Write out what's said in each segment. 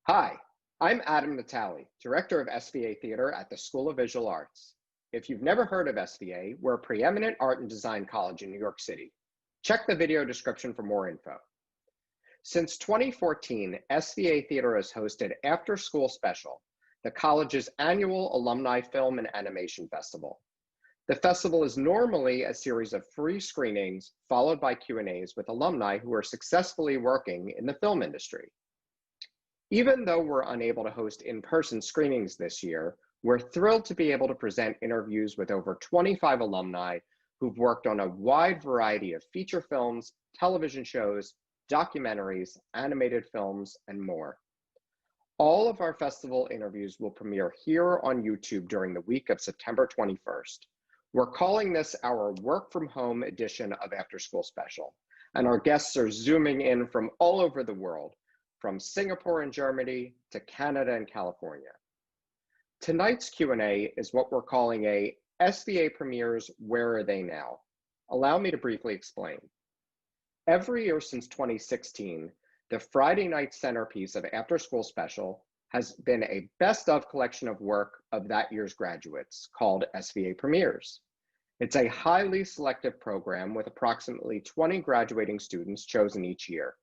Hi, I'm Adam Natali, Director of SVA Theater at the School of Visual Arts. If you've never heard of SVA, we're a preeminent art and design college in New York City. Check the video description for more info. Since 2014, SVA Theater has hosted After School Special, the college's annual alumni film and animation festival. The festival is normally a series of free screenings followed by Q&As with alumni who are successfully working in the film industry. Even though we're unable to host in-person screenings this year, we're thrilled to be able to present interviews with over 25 alumni who've worked on a wide variety of feature films, television shows, documentaries, animated films, and more. All of our festival interviews will premiere here on YouTube during the week of September 21st. We're calling this our work from home edition of After School Special, and our guests are zooming in from all over the world, from Singapore and Germany to Canada and California. Tonight's Q&A is what we're calling a SVA Premieres, Where Are They Now? Allow me to briefly explain. Every year since 2016, the Friday night centerpiece of After School Special has been a best of collection of work of that year's graduates called SVA Premieres. It's a highly selective program with approximately 20 graduating students chosen each year.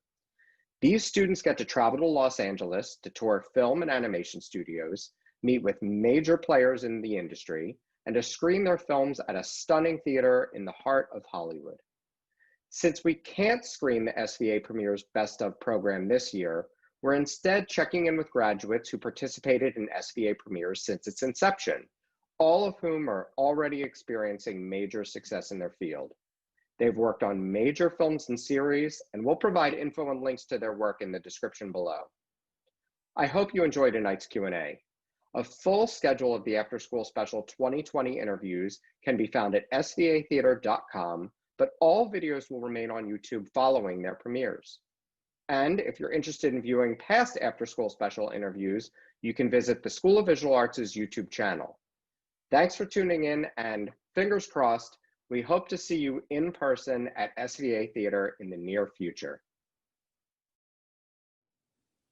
These students get to travel to Los Angeles to tour film and animation studios, meet with major players in the industry, and to screen their films at a stunning theater in the heart of Hollywood. Since we can't screen the SVA Premieres Best of program this year, we're instead checking in with graduates who participated in SVA Premieres since its inception, all of whom are already experiencing major success in their field. They've worked on major films and series, and we'll provide info and links to their work in the description below. I hope you enjoyed tonight's Q&A. A full schedule of the After School Special 2020 interviews can be found at svatheater.com, but all videos will remain on YouTube following their premieres. And if you're interested in viewing past After School Special interviews, you can visit the School of Visual Arts' YouTube channel. Thanks for tuning in, and fingers crossed, we hope to see you in person at SVA Theater in the near future.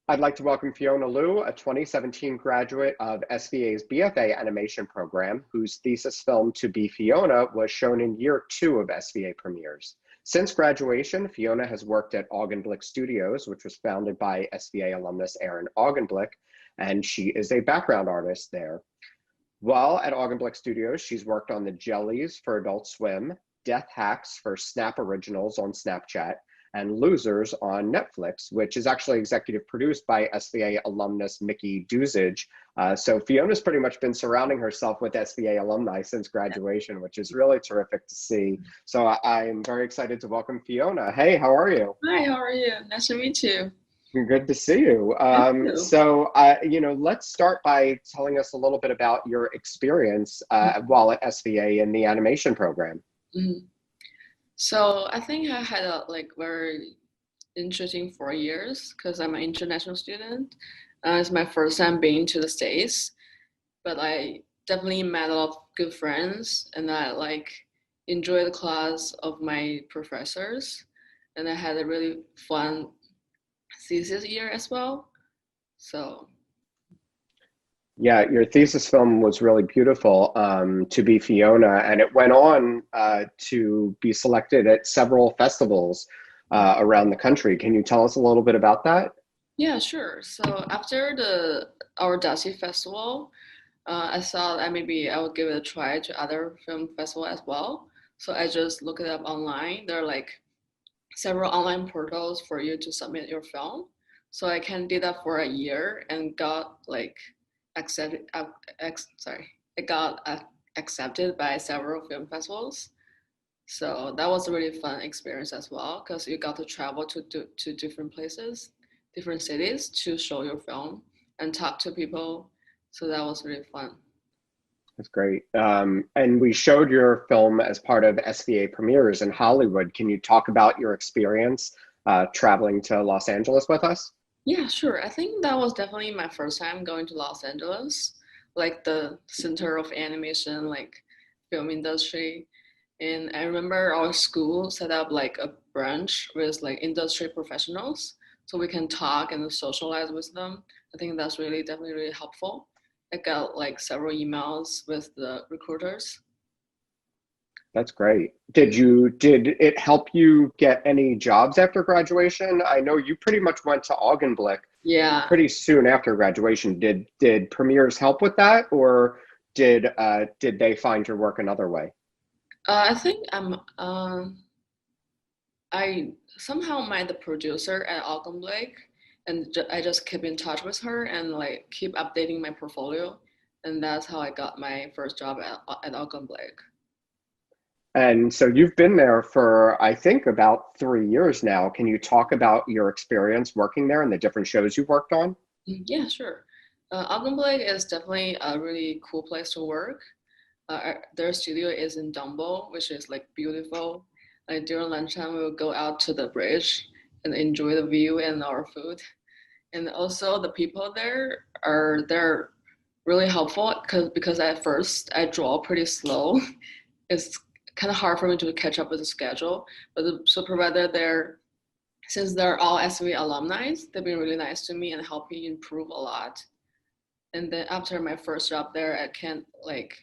I'd like to welcome Fiona Liu, a 2017 graduate of SVA's BFA animation program, whose thesis film To Be Fiona was shown in year 2 of SVA Premieres. Since graduation, Fiona has worked at Augenblick Studios, which was founded by SVA alumnus Aaron Augenblick, and she is a background artist there. While at Augenblick Studios, she's worked on The Jellies for Adult Swim, Death Hacks for Snap Originals on Snapchat, and Losers on Netflix, which is actually executive produced by SVA alumnus Mickey Duzage. So Fiona's pretty much been surrounding herself with SVA alumni since graduation, which is really terrific to see. So I'm very excited to welcome Fiona. Hey, how are you? Hi, how are you? Nice to meet you. Good to see you. So, let's start by telling us a little bit about your experience while at SVA in the animation program. Mm-hmm. So I think I had a very interesting 4 years because I'm an international student. It's my first time being to the States, but I definitely met a lot of good friends, and I enjoy the class of my professors, and I had a really fun thesis year as well. So yeah, your thesis film was really beautiful, To Be Fiona, and it went on to be selected at several festivals around the country. Can you tell us a little bit about that? Yeah, sure. So after our Dasi festival, I thought maybe I would give it a try to other film festival as well. So I just looked it up online. There are several online portals for you to submit your film. So I can do that for a year and got accepted. It got accepted by several film festivals. So that was a really fun experience as well because you got to travel to different places, different cities to show your film and talk to people. So that was really fun. That's great. And we showed your film as part of SVA Premieres in Hollywood. Can you talk about your experience traveling to Los Angeles with us? Yeah, sure. I think that was definitely my first time going to Los Angeles, like the center of animation, film industry. And I remember our school set up a branch with industry professionals. so we can talk and socialize with them. I think that's definitely really helpful. I got like several emails with the recruiters. That's great. Did it help you get any jobs after graduation? I know you pretty much went to Augenblick Yeah. pretty soon after graduation. Did Premieres help with that, or did they find your work another way? I think I somehow met the producer at Augenblick, and I just keep in touch with her and like keep updating my portfolio, and that's how I got my first job at Augenblick. And so you've been there for, I think, about 3 years now. Can you talk about your experience working there and the different shows you've worked on? Yeah, sure. Augenblick is definitely a really cool place to work. Their studio is in Dumbo, which is like beautiful. Like during lunchtime, we will go out to the bridge and enjoy the view and our food. And also the people there they're really helpful because at first I draw pretty slow. It's kind of hard for me to catch up with the schedule. But the supervisor there, since they're all SV alumni, they've been really nice to me and helped me improve a lot. And then after my first job there, I can't like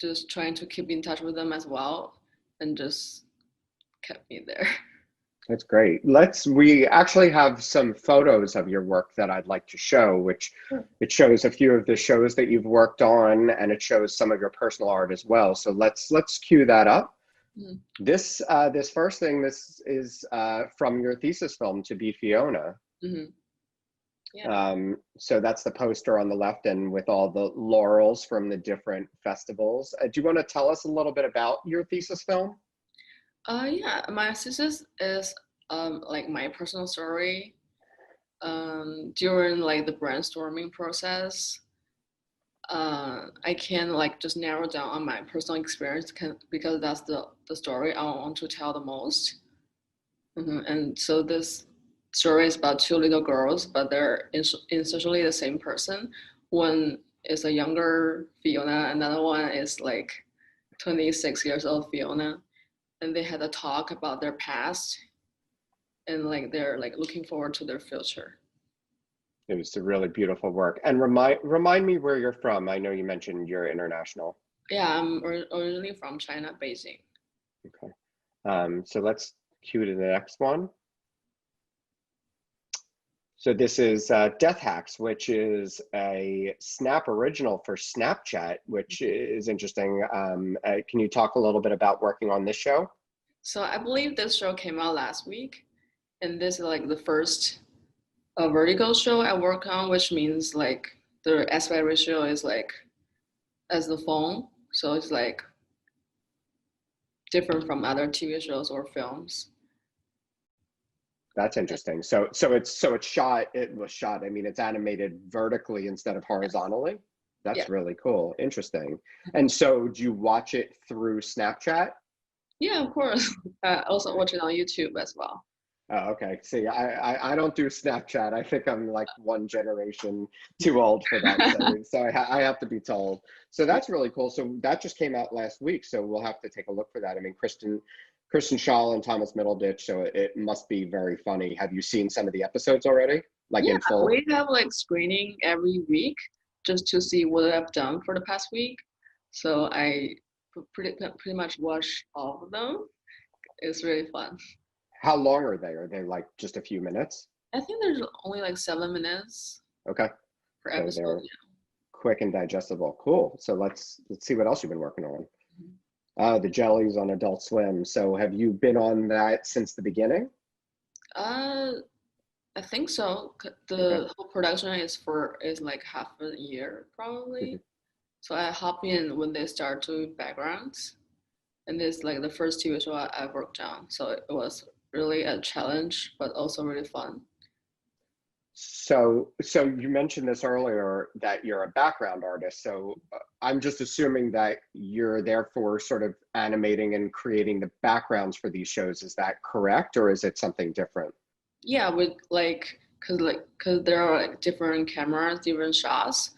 just trying to keep in touch with them as well, and just kept me there. That's great. We actually have some photos of your work that I'd like to show, which it shows a few of the shows that you've worked on, and it shows some of your personal art as well. So let's cue that up. This first thing, this is from your thesis film, To Be Fiona. Yeah. So that's the poster on the left, and with all the laurels from the different festivals. Do you want to tell us a little bit about your thesis film? Yeah, my thesis is like my personal story during like the brainstorming process. I can like just narrow down on my personal experience because that's the story I want to tell the most. And so this story is about two little girls, but they're essentially the same person. One is a younger Fiona, another one is like 26 years old Fiona. And they had a talk about their past and like they're like looking forward to their future. It was a really beautiful work. And remind me where you're from. I know you mentioned you're international. Yeah, I'm originally from China, Beijing. Okay. So let's cue to the next one. So this is Death Hacks, which is a Snap original for Snapchat, which is interesting. Can you talk a little bit about working on this show? So I believe this show came out last week, and this is like the first vertical show I work on, which means like the aspect ratio is like as the phone, so it's like different from other TV shows or films. That's interesting. So it was shot. I mean, it's animated vertically instead of horizontally. That's Yeah. really cool. Interesting. And so do you watch it through Snapchat? Yeah, of course. I also watch it on YouTube as well. Oh, okay. See, I don't do Snapchat. I think I'm like one generation too old for that. So I have to be told. So that's really cool. So that just came out last week. So we'll have to take a look for that. I mean, Kristen Schaal and Thomas Middleditch. So it must be very funny. Have you seen some of the episodes already? Like in full? We have like screening every week just to see what I've done for the past week. So I pretty much watch all of them. It's really fun. How long are they? Are they like just a few minutes? I think there's only like 7 minutes Okay. per So episode. they're quick and digestible. Cool. So let's see what else you've been working on. The jellies on Adult Swim. So have you been on that since the beginning? I think so. The whole production is like half a year probably. So I hop in when they start doing backgrounds, and it's like the first TV show I worked on. So it was really a challenge, but also really fun. So you mentioned this earlier that you're a background artist. So I'm just assuming that you're therefore sort of animating and creating the backgrounds for these shows. Is that correct, or is it something different? Yeah, with cause there are like different cameras, different shots,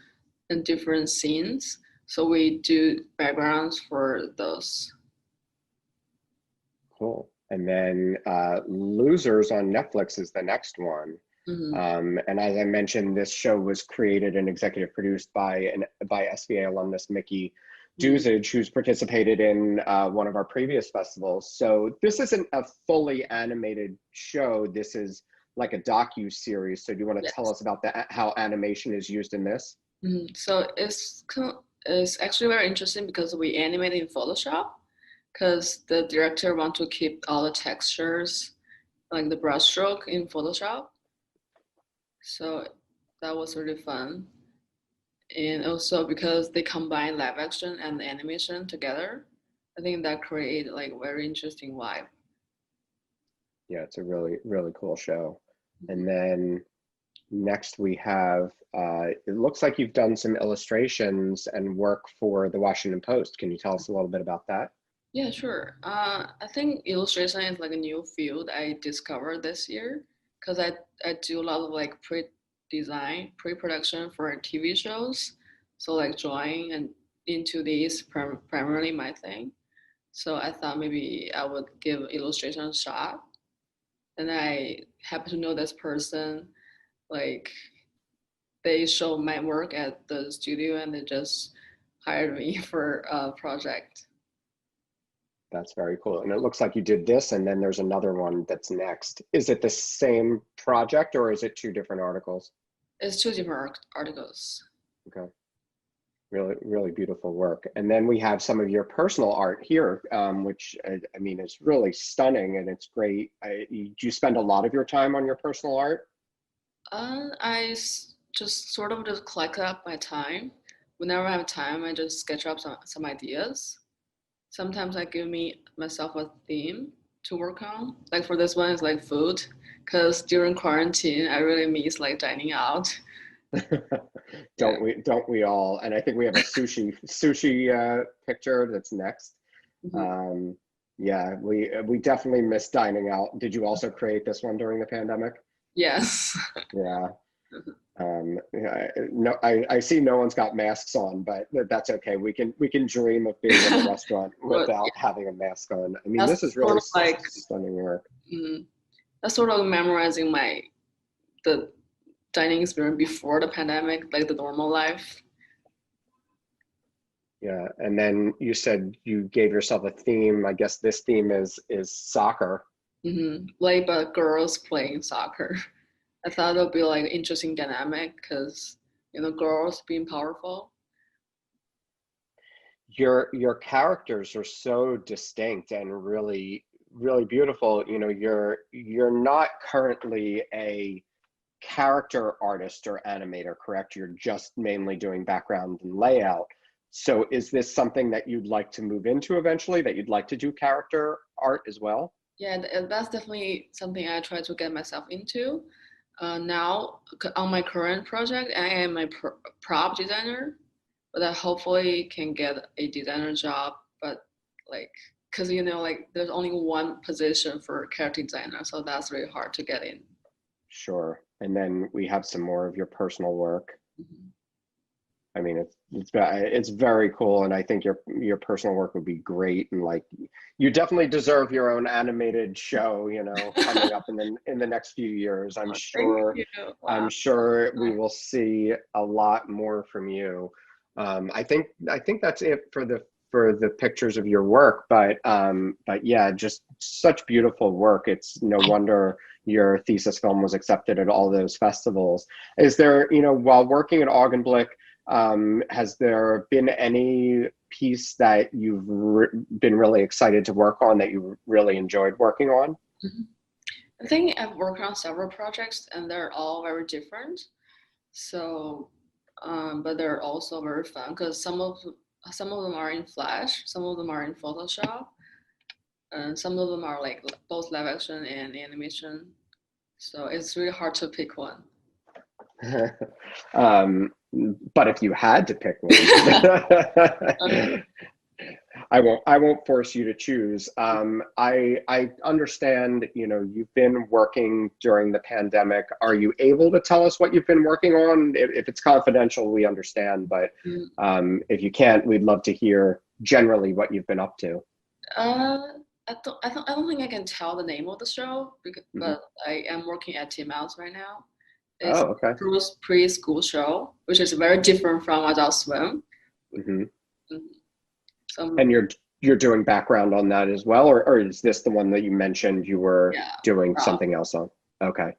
and different scenes. So we do backgrounds for those. Cool. And then Losers on Netflix is the next one. And as I mentioned, this show was created and executive produced by SVA alumnus Mickey Duzage, who's participated in one of our previous festivals. So this isn't a fully animated show. This is like a docu-series. So do you want to tell us about how animation is used in this? So it's actually very interesting because we animate in Photoshop, because the director wants to keep all the textures, like the brushstroke in Photoshop. So that was really fun. And also because they combine live action and animation together, I think that created like very interesting vibe. Yeah, it's a really, really cool show. And then next we have, it looks like you've done some illustrations and work for the Washington Post. Can you tell us a little bit about that? Yeah, sure. I think illustration is like a new field I discovered this year, because I do a lot of like pre-production for TV shows. So like drawing and into these primarily my thing. So I thought maybe I would give illustration a shot. And I happen to know this person, like they showed my work at the studio and they just hired me for a project. That's very cool. And it looks like you did this, and then there's another one that's next. Is it the same project or is it two different articles? It's two different articles. Okay. Really, really beautiful work. And then we have some of your personal art here, which I mean, is really stunning and it's great. Do you spend a lot of your time on your personal art? I just sort of just collect up my time. Whenever I have time, I just sketch up some ideas. Sometimes I give myself a theme to work on. Like for this one, it's like food, because during quarantine, I really miss like dining out. Don't we all? And I think we have a sushi picture that's next. Yeah, we definitely miss dining out. Did you also create this one during the pandemic? Yes. Yeah. No, I see no one's got masks on, but that's okay. We can dream of being in a restaurant without having a mask on. I mean, this is really like stunning work. That's sort of memorizing the dining experience before the pandemic, like the normal life. Yeah, and then you said you gave yourself a theme. I guess this theme is soccer. Like, but girls playing soccer. I thought it would be like interesting dynamic because, you know, girls being powerful. Your characters are so distinct and really, really beautiful. You know, you're not currently a character artist or animator, correct? You're just mainly doing background and layout. So is this something that you'd like to move into eventually, that you'd like to do character art as well? Yeah, that's definitely something I try to get myself into. Now, on my current project, I am a prop designer, but I hopefully can get a designer job. But like, because you know, like there's only one position for character designer, so that's really hard to get in. Sure. And then we have some more of your personal work. I mean, it's very cool, and I think your personal work would be great, and like you definitely deserve your own animated show, you know, coming up in the next few years. I'm sure. Wow. I'm sure we will see a lot more from you. I think that's it for the pictures of your work, but yeah, just such beautiful work. It's no wonder your thesis film was accepted at all those festivals. Is there, you know, while working at Augenblick, has there been any piece that you've been really excited to work on that you really enjoyed working on? I think I've worked on several projects and they're all very different. So, but they're also very fun because some of them are in Flash, some of them are in Photoshop, and some of them are like both live action and animation. So it's really hard to pick one. But if you had to pick one, I won't force you to choose. I understand, you know, you've been working during the pandemic. Are you able to tell us what you've been working on? If it's confidential, we understand, but if you can't, we'd love to hear generally what you've been up to. I I don't think I can tell the name of the show, because, but I am working at Titmouse right now. It's Oh, okay. a preschool show, which is very different from Adult Swim. Mm-hmm. So, And you're doing background on that as well, or is this the one that you mentioned you were doing something else on? Okay.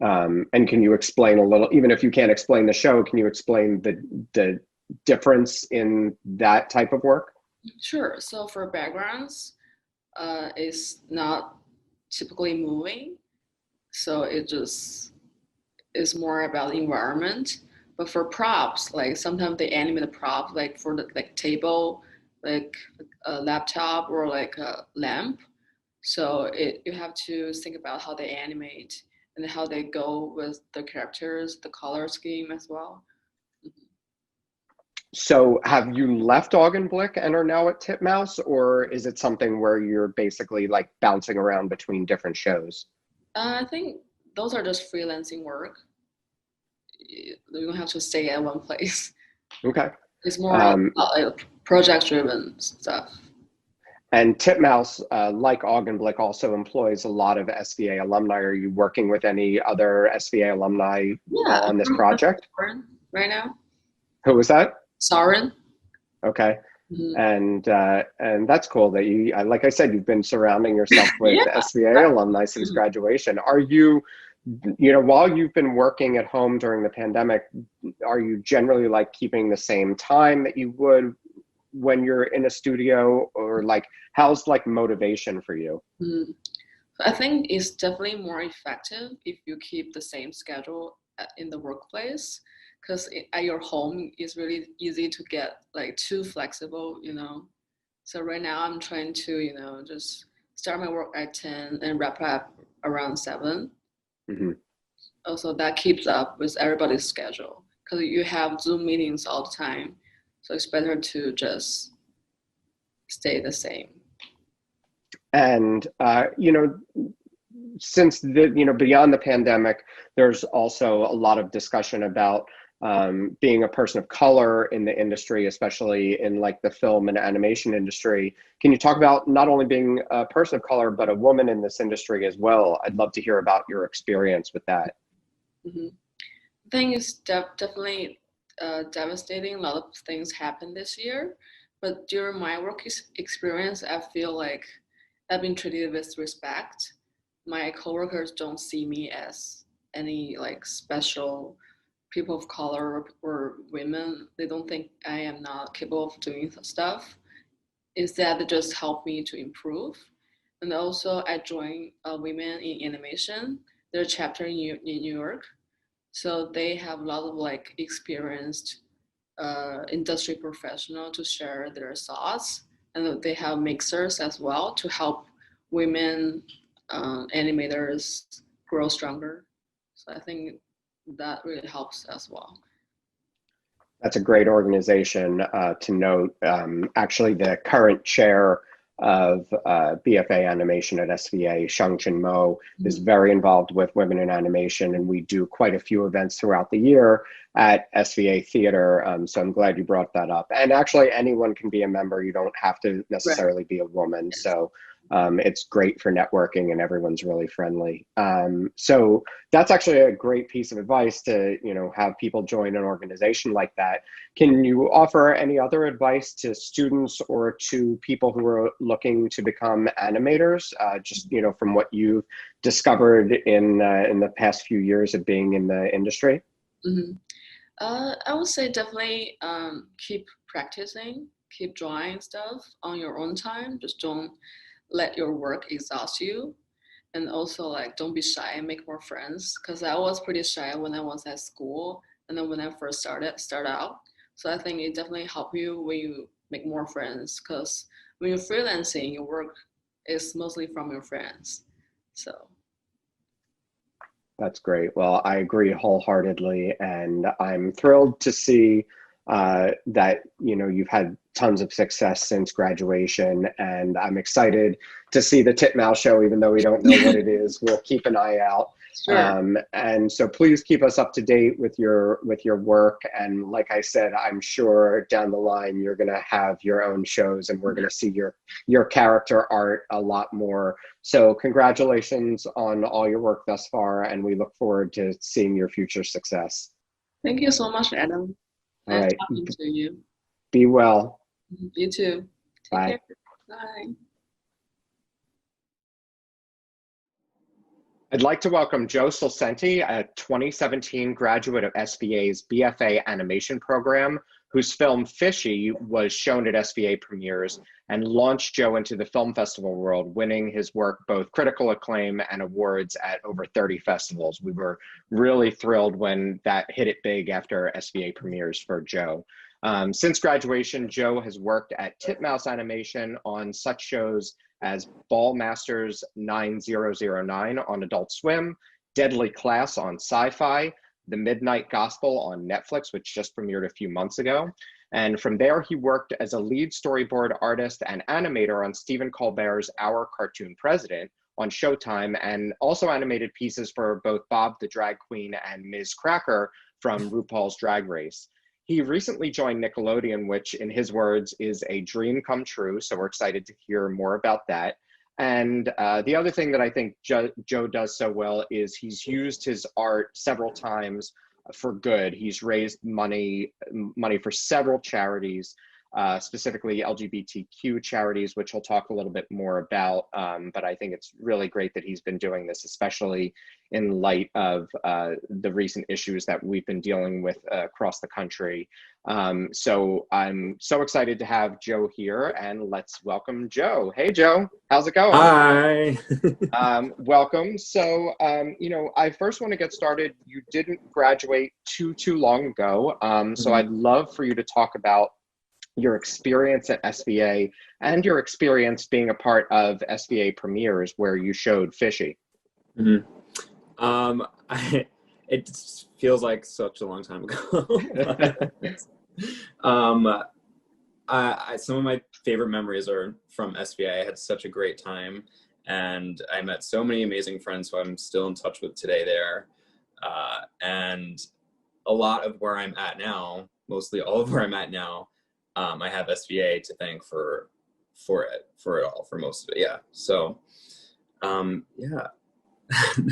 And can you explain a little, even if you can't explain the show, can you explain the difference in that type of work? Sure. So for backgrounds, it's not typically moving, so it just is more about the environment. But for props, like sometimes they animate the prop, like for the table, like a laptop or like a lamp. So you have to think about how they animate and how they go with the characters, the color scheme as well. So have you left Augenblick and are now at Titmouse, or is it something where you're basically like bouncing around between different shows? I think those are just freelancing work. You don't have to stay at one place. Okay. It's more project-driven stuff. And Titmouse, like Augenblick, also employs a lot of SVA alumni. Are you working with any other SVA alumni on this project? Right now. Who was that? Soren. Okay. And that's cool that you, like I said, you've been surrounding yourself with SVA alumni since graduation. Are you, while you've been working at home during the pandemic, are you generally like keeping the same time that you would when you're in a studio, or like how's like motivation for you? I think it's definitely more effective if you keep the same schedule in the workplace, because at your home it's really easy to get like too flexible, So right now I'm trying to, just start my work at 10 and wrap up around 7. Also, that keeps up with everybody's schedule, because you have Zoom meetings all the time. So it's better to just stay the same. And, since beyond the pandemic, there's also a lot of discussion about being a person of color in the industry, especially in like the film and animation industry. Can you talk about not only being a person of color, but a woman in this industry as well? I'd love to hear about your experience with that. I think it's definitely devastating. A lot of things happened this year, but during my work experience, I feel like I've been treated with respect. My coworkers don't see me as any like special people of color or women. They don't think I am not capable of doing stuff. Instead, they just help me to improve. And also, I joined Women in Animation, their chapter in New York. So they have a lot of like experienced industry professional to share their thoughts, and they have mixers as well to help women animators grow stronger. So I think that really helps as well. That's a great organization to note. Actually, the current chair of BFA animation at SVA, Shangchen Mo, is very involved with women in animation, and we do quite a few events throughout the year at SVA Theater. So I'm glad you brought that up. And actually, anyone can be a member. You don't have to necessarily be a woman. Yes. So it's great for networking, and everyone's really friendly. So that's actually a great piece of advice to, have people join an organization like that. Can you offer any other advice to students or to people who are looking to become animators, just, from what you've discovered in the past few years of being in the industry? I would say definitely keep practicing, keep drawing stuff on your own time. Just don't let your work exhaust you. And also like, don't be shy and make more friends. Cause I was pretty shy when I was at school. And then when I first start out. So I think it definitely helps you when you make more friends. Cause when you're freelancing, your work is mostly from your friends. So. That's great. Well, I agree wholeheartedly. And I'm thrilled to see that you've had tons of success since graduation, and I'm excited to see the Titmouse show. Even though we don't know what it is, we'll keep an eye out. Sure. And so please keep us up to date with your work. And like I said, I'm sure down the line you're going to have your own shows, and we're going to see your character art a lot more. So congratulations on all your work thus far, and we look forward to seeing your future success. Thank you so much, Adam. All Nice right. talking to you. Be well. You too. Take Bye. care. Bye. I'd like to welcome Joe Solcenti, a 2017 graduate of SVA's BFA animation program, whose film Fishy was shown at SVA Premieres and launched Joe into the film festival world, winning his work both critical acclaim and awards at over 30 festivals. We were really thrilled when that hit it big after SVA Premieres for Joe. Since graduation, Joe has worked at Titmouse Animation on such shows as Ball Masters 9009 on Adult Swim, Deadly Class on Sci-Fi, The Midnight Gospel on Netflix, which just premiered a few months ago. And from there, he worked as a lead storyboard artist and animator on Stephen Colbert's Our Cartoon President on Showtime, and also animated pieces for both Bob the Drag Queen and Ms. Cracker from RuPaul's Drag Race. He recently joined Nickelodeon, which in his words is a dream come true. So we're excited to hear more about that. And the other thing that I think Joe does so well is he's used his art several times for good. He's raised money for several charities, specifically LGBTQ charities, which he'll talk a little bit more about. But I think it's really great that he's been doing this, especially in light of the recent issues that we've been dealing with across the country. So I'm so excited to have Joe here, and let's welcome Joe. Hey, Joe, how's it going? Hi. Welcome. So, you know, I first want to get started. You didn't graduate too long ago. So I'd love for you to talk about your experience at SVA and your experience being a part of SVA Premieres, where you showed Fishy. It feels like such a long time ago. Some of my favorite memories are from SVA. I had such a great time, and I met so many amazing friends who I'm still in touch with today there. And a lot of where I'm at now, mostly all of where I'm at now, I have SVA to thank for it all, for most of it. Yeah. So, yeah.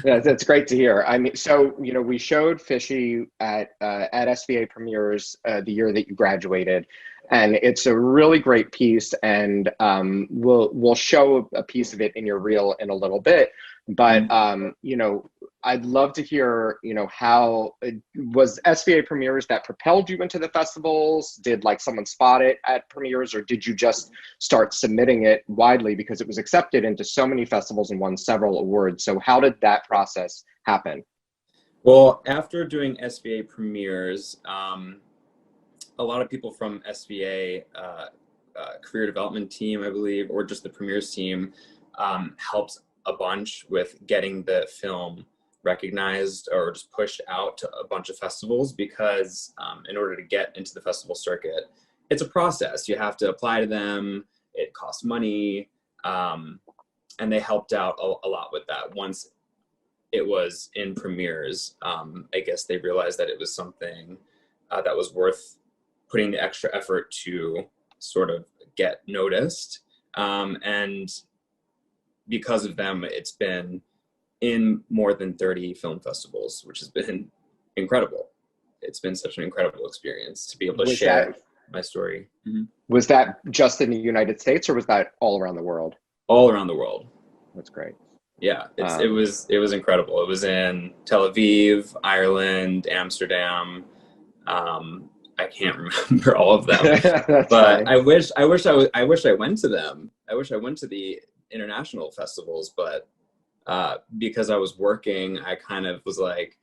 Yeah, that's great to hear. I mean, so, you know, we showed Fishy at SVA Premieres the year that you graduated, and it's a really great piece, and we'll show a piece of it in your reel in a little bit. But you know, I'd love to hear, you know, how was SVA Premieres that propelled you into the festivals? Did like someone spot it at Premieres, or did you just start submitting it widely because it was accepted into so many festivals and won several awards? So how did that process happen? Well, after doing SVA Premieres, a lot of people from SVA career development team, I believe, or just the Premieres team, helped a bunch with getting the film recognized or just pushed out to a bunch of festivals, because in order to get into the festival circuit, it's a process. You have to apply to them, it costs money, and they helped out a lot with that. Once it was in Premieres, I guess they realized that it was something that was worth putting the extra effort to sort of get noticed. And because of them, it's been in more than 30 film festivals, which has been incredible. It's been such an incredible experience to be able to share my story. Was that just in the United States, or was that all around the world? All around the world. That's great. Yeah, it was incredible. It was in Tel Aviv, Ireland, Amsterdam. I can't remember all of them, but fine. I wish I went to them. I wish I went to the international festivals, but because I was working, I kind of was like,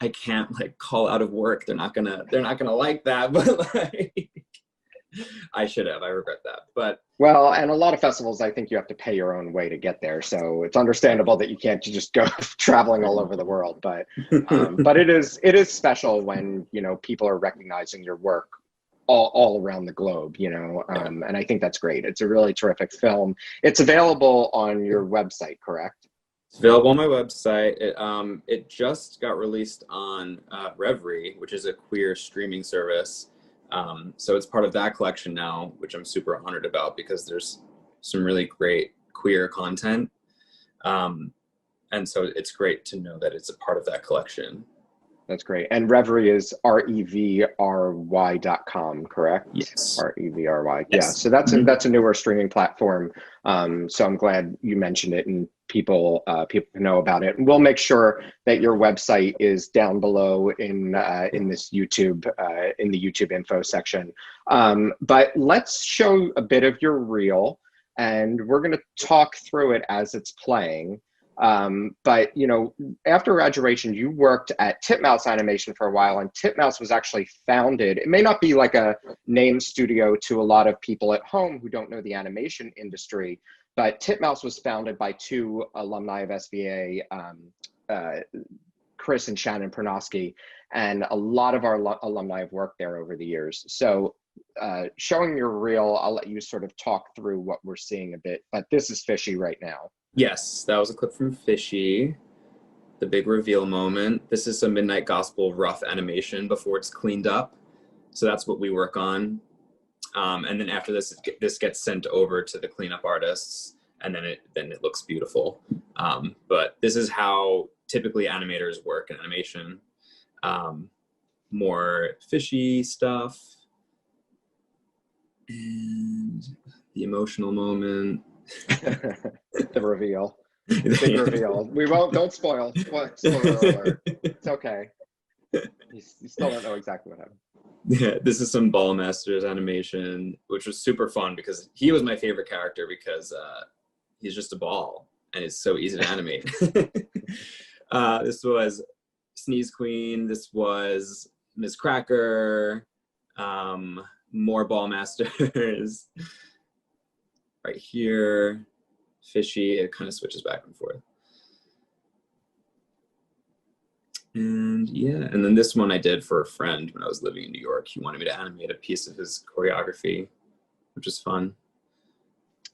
I can't like call out of work. They're not gonna like that. But like, I should have. I regret that. But well, and a lot of festivals, I think you have to pay your own way to get there, so it's understandable that you can't just go traveling all over the world. But it is special when, you know, people are recognizing your work all around the globe, you know, and I think that's great. It's a really terrific film. It's available on your website, correct? It's available on my website. It just got released on Reverie, which is a queer streaming service. So it's part of that collection now, which I'm super honored about because there's some really great queer content. And so it's great to know that it's a part of that collection. That's great. And Reverie is REVRY.com, correct? Yes. REVRY. Yes. Yeah. So that's a newer streaming platform. So I'm glad you mentioned it and people know about it. And we'll make sure that your website is down below in this YouTube in the YouTube info section. But let's show a bit of your reel, and we're going to talk through it as it's playing. But you know, after graduation, you worked at Titmouse Animation for a while, and Titmouse was actually founded. It may not be like a name studio to a lot of people at home who don't know the animation industry, but Titmouse was founded by two alumni of SVA, Chris and Shannon Pernosky, and a lot of our alumni have worked there over the years. So showing your reel, I'll let you sort of talk through what we're seeing a bit, but this is Fishy right now. Yes, that was a clip from Fishy, the big reveal moment. This is some Midnight Gospel rough animation before it's cleaned up. So that's what we work on. And then after this gets sent over to the cleanup artists, and then it looks beautiful. But this is how typically animators work in animation. More Fishy stuff. And the emotional moment. The reveal. Big reveal. We don't spoil. Spoiler alert. It's okay. You still don't know exactly what happened. Yeah, this is some Ball Masters animation, which was super fun because he was my favorite character because he's just a ball and it's so easy to animate. This was Sneeze Queen. This was Miss Cracker. More Ball Masters. Right here, Fishy, it kind of switches back and forth. And yeah, and then this one I did for a friend when I was living in New York. He wanted me to animate a piece of his choreography, which is fun.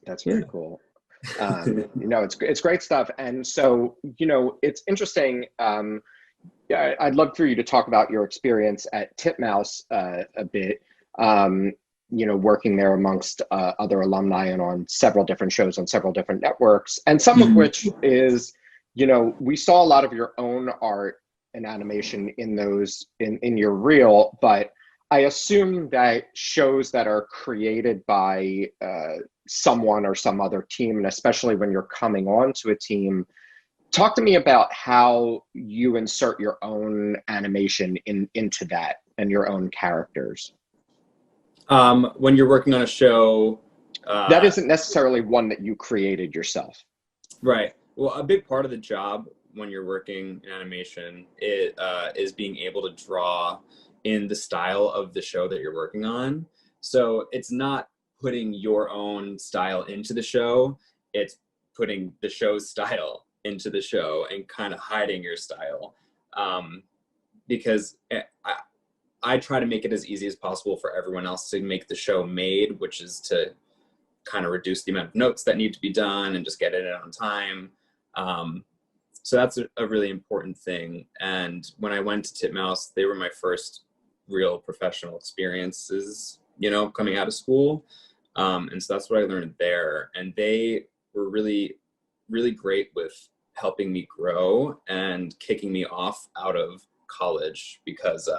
That's very cool. You know, it's great stuff. And so, you know, it's interesting. Yeah, I'd love for you to talk about your experience at Titmouse a bit. You know, working there amongst other alumni and on several different shows on several different networks, and some of which is, you know, we saw a lot of your own art and animation in those in your reel, but I assume that shows that are created by someone or some other team, and especially when you're coming on to a team, talk to me about how you insert your own animation into that and your own characters. When you're working on a show that isn't necessarily one that you created yourself. Right. Well, a big part of the job when you're working in animation is being able to draw in the style of the show that you're working on. So it's not putting your own style into the show, it's putting the show's style into the show and kind of hiding your style. Because I try to make it as easy as possible for everyone else to make the show made, which is to kind of reduce the amount of notes that need to be done and just get it in on time. So that's a really important thing. And when I went to Titmouse, they were my first real professional experiences, you know, coming out of school. And so that's what I learned there. And they were really, really great with helping me grow and kicking me off out of college because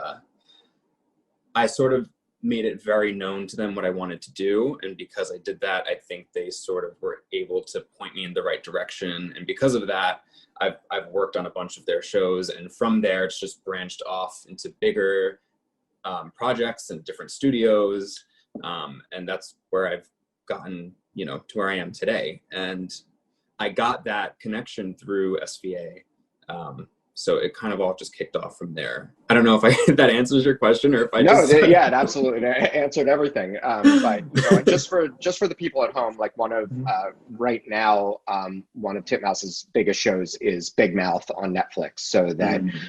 I sort of made it very known to them what I wanted to do. And because I did that, I think they sort of were able to point me in the right direction. And because of that, I've worked on a bunch of their shows. And from there, it's just branched off into bigger projects and different studios. And that's where I've gotten, you know, to where I am today. And I got that connection through SVA. So it kind of all just kicked off from there. I don't know if that answers your question or if I No, just yeah, it absolutely answered everything. But and just for the people at home, like right now, one of Titmouse's biggest shows is Big Mouth on Netflix.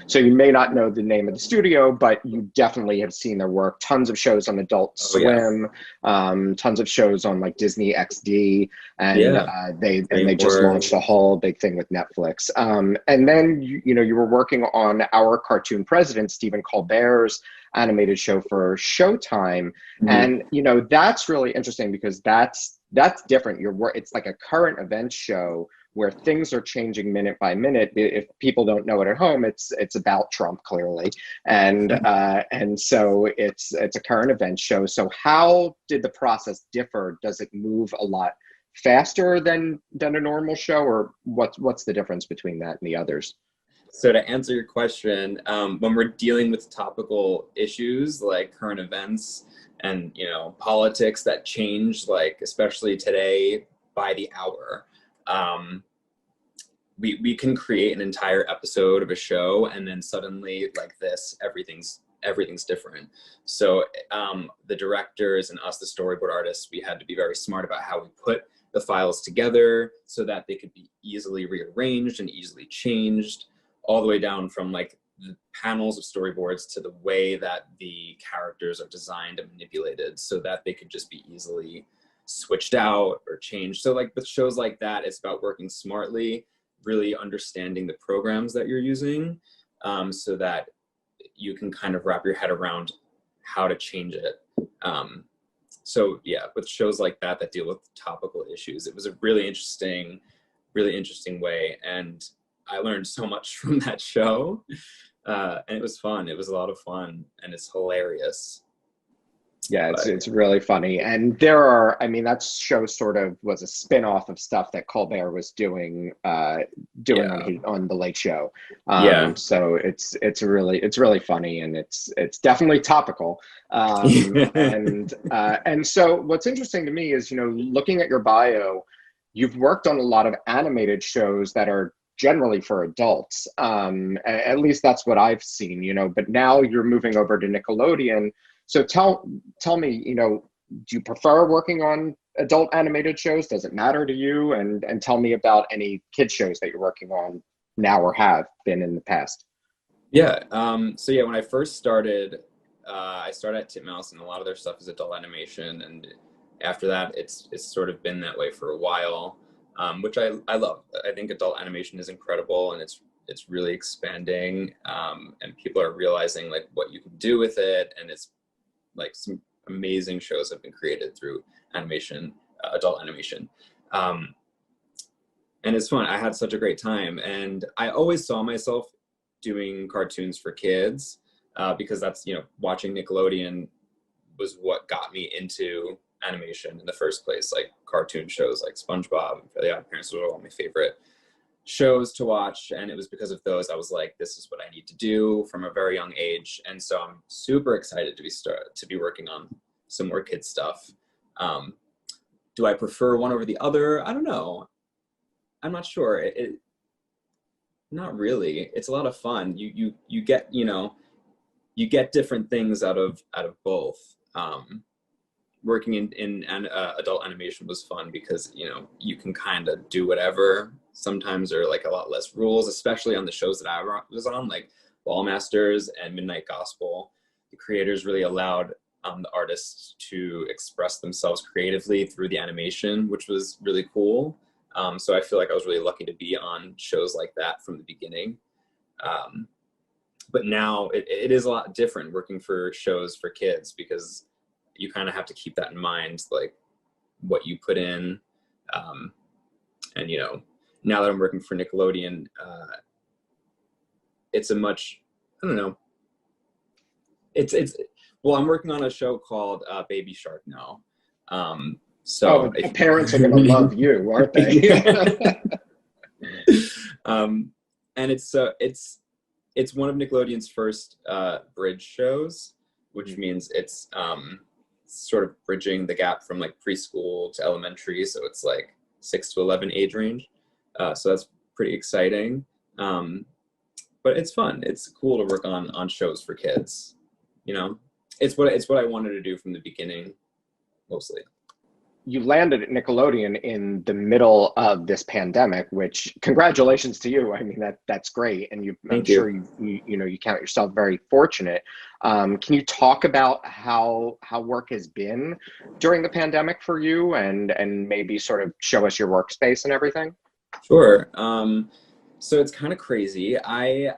So you may not know the name of the studio, but you definitely have seen their work. Tons of shows on Adult Swim, tons of shows on like Disney XD, and they just launched a whole big thing with Netflix. And then you were working on Our Cartoon President, Stephen Colbert's animated show for Showtime. And that's really interesting because that's different. It's like a current event show where things are changing minute by minute. If people don't know it at home, it's about Trump, clearly, and so it's a current event show. So how did the process differ? Does it move a lot faster than a normal show, or what's the difference between that and the others? So to answer your question, when we're dealing with topical issues like current events and politics that change, like especially today by the hour, we can create an entire episode of a show, and then suddenly like this, everything's different. So the directors and us, the storyboard artists, we had to be very smart about how we put the files together so that they could be easily rearranged and easily changed, all the way down from like the panels of storyboards to the way that the characters are designed and manipulated so that they could just be easily switched out or changed. So like with shows like that, it's about working smartly, really understanding the programs that you're using, so that you can kind of wrap your head around how to change it. So yeah, with shows like that deal with topical issues, it was a really interesting way. And I learned so much from that show, and it was fun. It was a lot of fun, and it's hilarious. Yeah, it's really funny. And that show sort of was a spin-off of stuff that Colbert was doing on the Late Show. So it's really funny, and it's definitely topical. And so what's interesting to me is, looking at your bio, you've worked on a lot of animated shows that are generally for adults. At least that's what I've seen, but now you're moving over to Nickelodeon. So tell me, do you prefer working on adult animated shows? Does it matter to you? And tell me about any kid shows that you're working on now or have been in the past. Yeah. So yeah, when I first started, I started at Titmouse, and a lot of their stuff is adult animation. And after that, it's sort of been that way for a while, which I love. I think adult animation is incredible, and it's really expanding, and people are realizing like what you can do with it, and it's like some amazing shows have been created through animation, adult animation. And it's fun. I had such a great time, and I always saw myself doing cartoons for kids, because that's, watching Nickelodeon was what got me into animation in the first place. Like cartoon shows like SpongeBob and Fairly Odd Parents were all my favorite shows to watch, and it was because of those I was like, this is what I need to do from a very young age. And so I'm super excited to be working on some more kids stuff. Do I prefer one over the other? I don't know. I'm not sure. Not really. It's a lot of fun. You get you get different things out of both. Working in adult animation was fun because you can kind of do whatever. Sometimes there are like a lot less rules, especially on the shows that I was on, like Ballmasters and Midnight Gospel. The creators really allowed the artists to express themselves creatively through the animation, which was really cool. So I feel like I was really lucky to be on shows like that from the beginning. But now it is a lot different working for shows for kids, because you kind of have to keep that in mind, like what you put in. And now that I'm working for Nickelodeon, it's a much, I don't know. Well, I'm working on a show called Baby Shark now. So parents are going to love you, aren't they? And it's one of Nickelodeon's first bridge shows, which means it's sort of bridging the gap from like preschool to elementary. So it's like 6 to 11 age range. So that's pretty exciting. but it's fun. It's cool to work on shows for kids. You know, it's what I wanted to do from the beginning, mostly. You landed at Nickelodeon in the middle of this pandemic, which congratulations to you. I mean, that's great. And I'm sure you count yourself very fortunate. Can you talk about how work has been during the pandemic for you, and maybe sort of show us your workspace and everything? Sure. So it's kind of crazy. I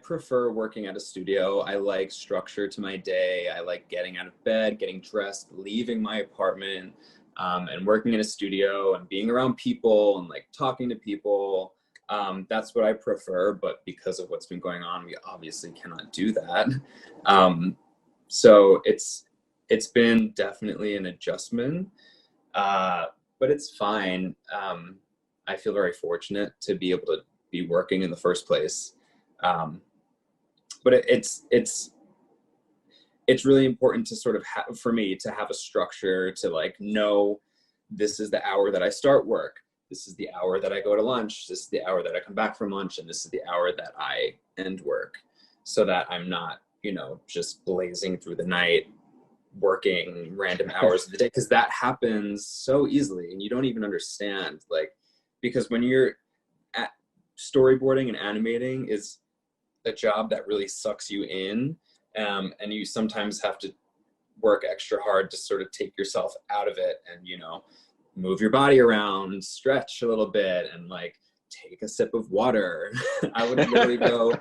prefer working at a studio. I like structure to my day. I like getting out of bed, getting dressed, leaving my apartment, and working in a studio and being around people and like talking to people. That's what I prefer, but because of what's been going on, we obviously cannot do that. So it's been definitely an adjustment, but it's fine. I feel very fortunate to be able to be working in the first place. But it's really important to sort of for me to have a structure, to like know this is the hour that I start work, this is the hour that I go to lunch, this is the hour that I come back from lunch, and this is the hour that I end work, so that I'm not, just blazing through the night working random hours of the day, because that happens so easily and you don't even understand, like, because when you're at storyboarding and animating is a job that really sucks you in, and you sometimes have to work extra hard to sort of take yourself out of it and, move your body around, stretch a little bit, and like take a sip of water. I would literally go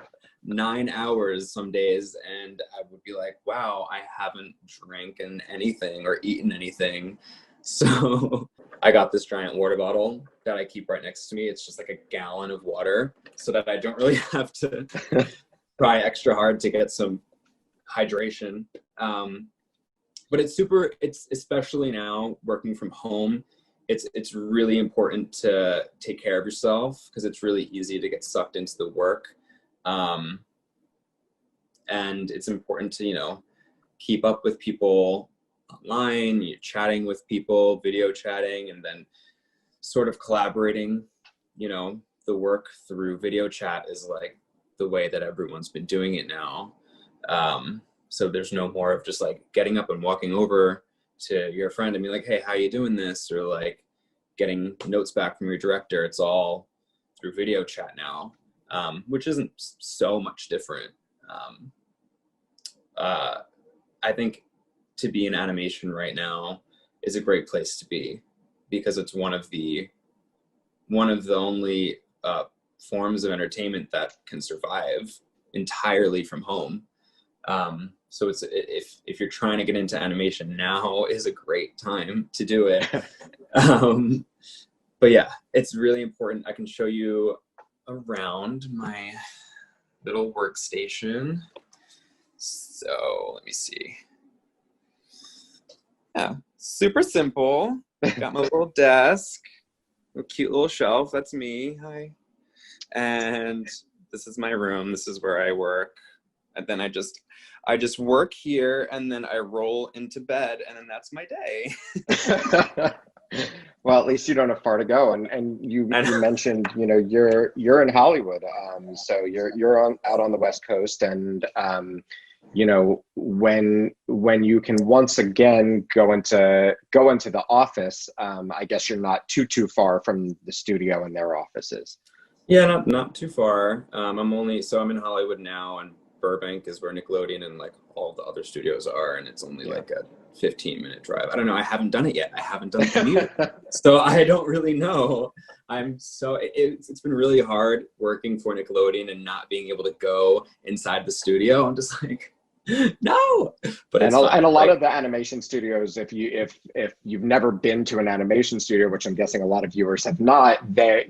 9 hours some days and I would be like, wow, I haven't drinking anything or eaten anything. So I got this giant water bottle that I keep right next to me. It's just like a gallon of water, so that I don't really have to try extra hard to get some hydration. But it's especially now working from home, it's really important to take care of yourself, because it's really easy to get sucked into the work. And it's important to, keep up with people online, you're chatting with people, video chatting, and then sort of collaborating. The work through video chat is like the way that everyone's been doing it now. So there's no more of just like getting up and walking over to your friend and be like, hey, how you doing this? Or like getting notes back from your director. It's all through video chat now, which isn't so much different. I think to be in animation right now is a great place to be, because it's one of the only forms of entertainment that can survive entirely from home. So it's, if you're trying to get into animation, now is a great time to do it. But yeah, it's really important. I can show you around my little workstation. So let me see. Yeah, super simple. Got my little desk, a cute little shelf. That's me. Hi. And this is my room. This is where I work. And then I just work here, and then I roll into bed, and then that's my day. Well, at least you don't have far to go. And you mentioned, you're in Hollywood. So you're out on the West Coast, and when you can once again go into the office, I guess you're not too far from the studio and their offices. Yeah, not too far. I'm in Hollywood now, and Burbank is where Nickelodeon and like all the other studios are, and it's only like a 15-minute drive. I don't know. I haven't done it yet. I haven't done the commute, so I don't really know. It's been really hard working for Nickelodeon and not being able to go inside the studio. I'm just like, no. But and a lot of the animation studios, if you've never been to an animation studio, which I'm guessing a lot of viewers have not, they're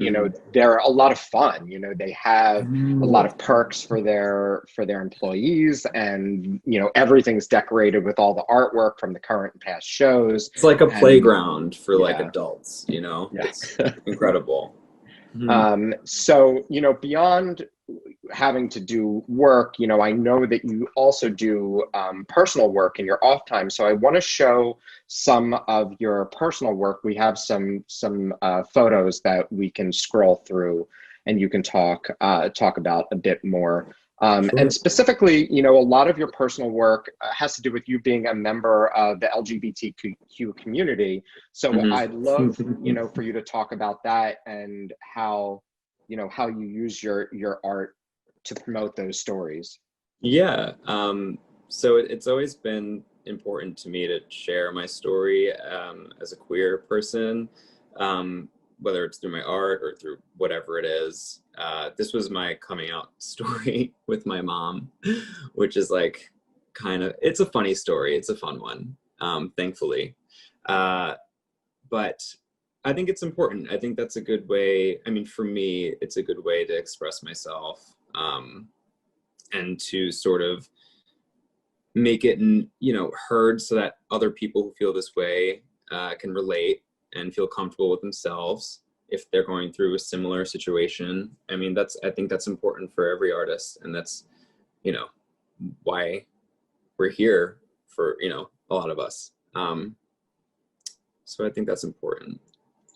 a lot of fun. They have a lot of perks for their employees, and everything's decorated with all the artwork from the current and past shows. It's like a playground for like adults. It's incredible. So beyond having to do work, I know that you also do personal work in your off time. So I want to show some of your personal work. We have some photos that we can scroll through and you can talk about a bit more. Sure. And specifically, you know, a lot of your personal work has to do with you being a member of the LGBTQ community. So I'd love, you know, for you to talk about that and how, you know, how you use your art to promote those stories. Yeah. So it's always been important to me to share my story as a queer person, whether it's through my art or through whatever it is. This was my coming out story with my mom, which is like it's a funny story. It's a fun one, thankfully. But I think it's important. I think that's a good way. I mean, for me, it's a good way to express myself, and to sort of make it, you know, heard so that other people who feel this way can relate and feel comfortable with themselves if they're going through a similar situation. I mean, I think that's important for every artist, and that's, you know, why we're here for, you know, a lot of us. So I think that's important.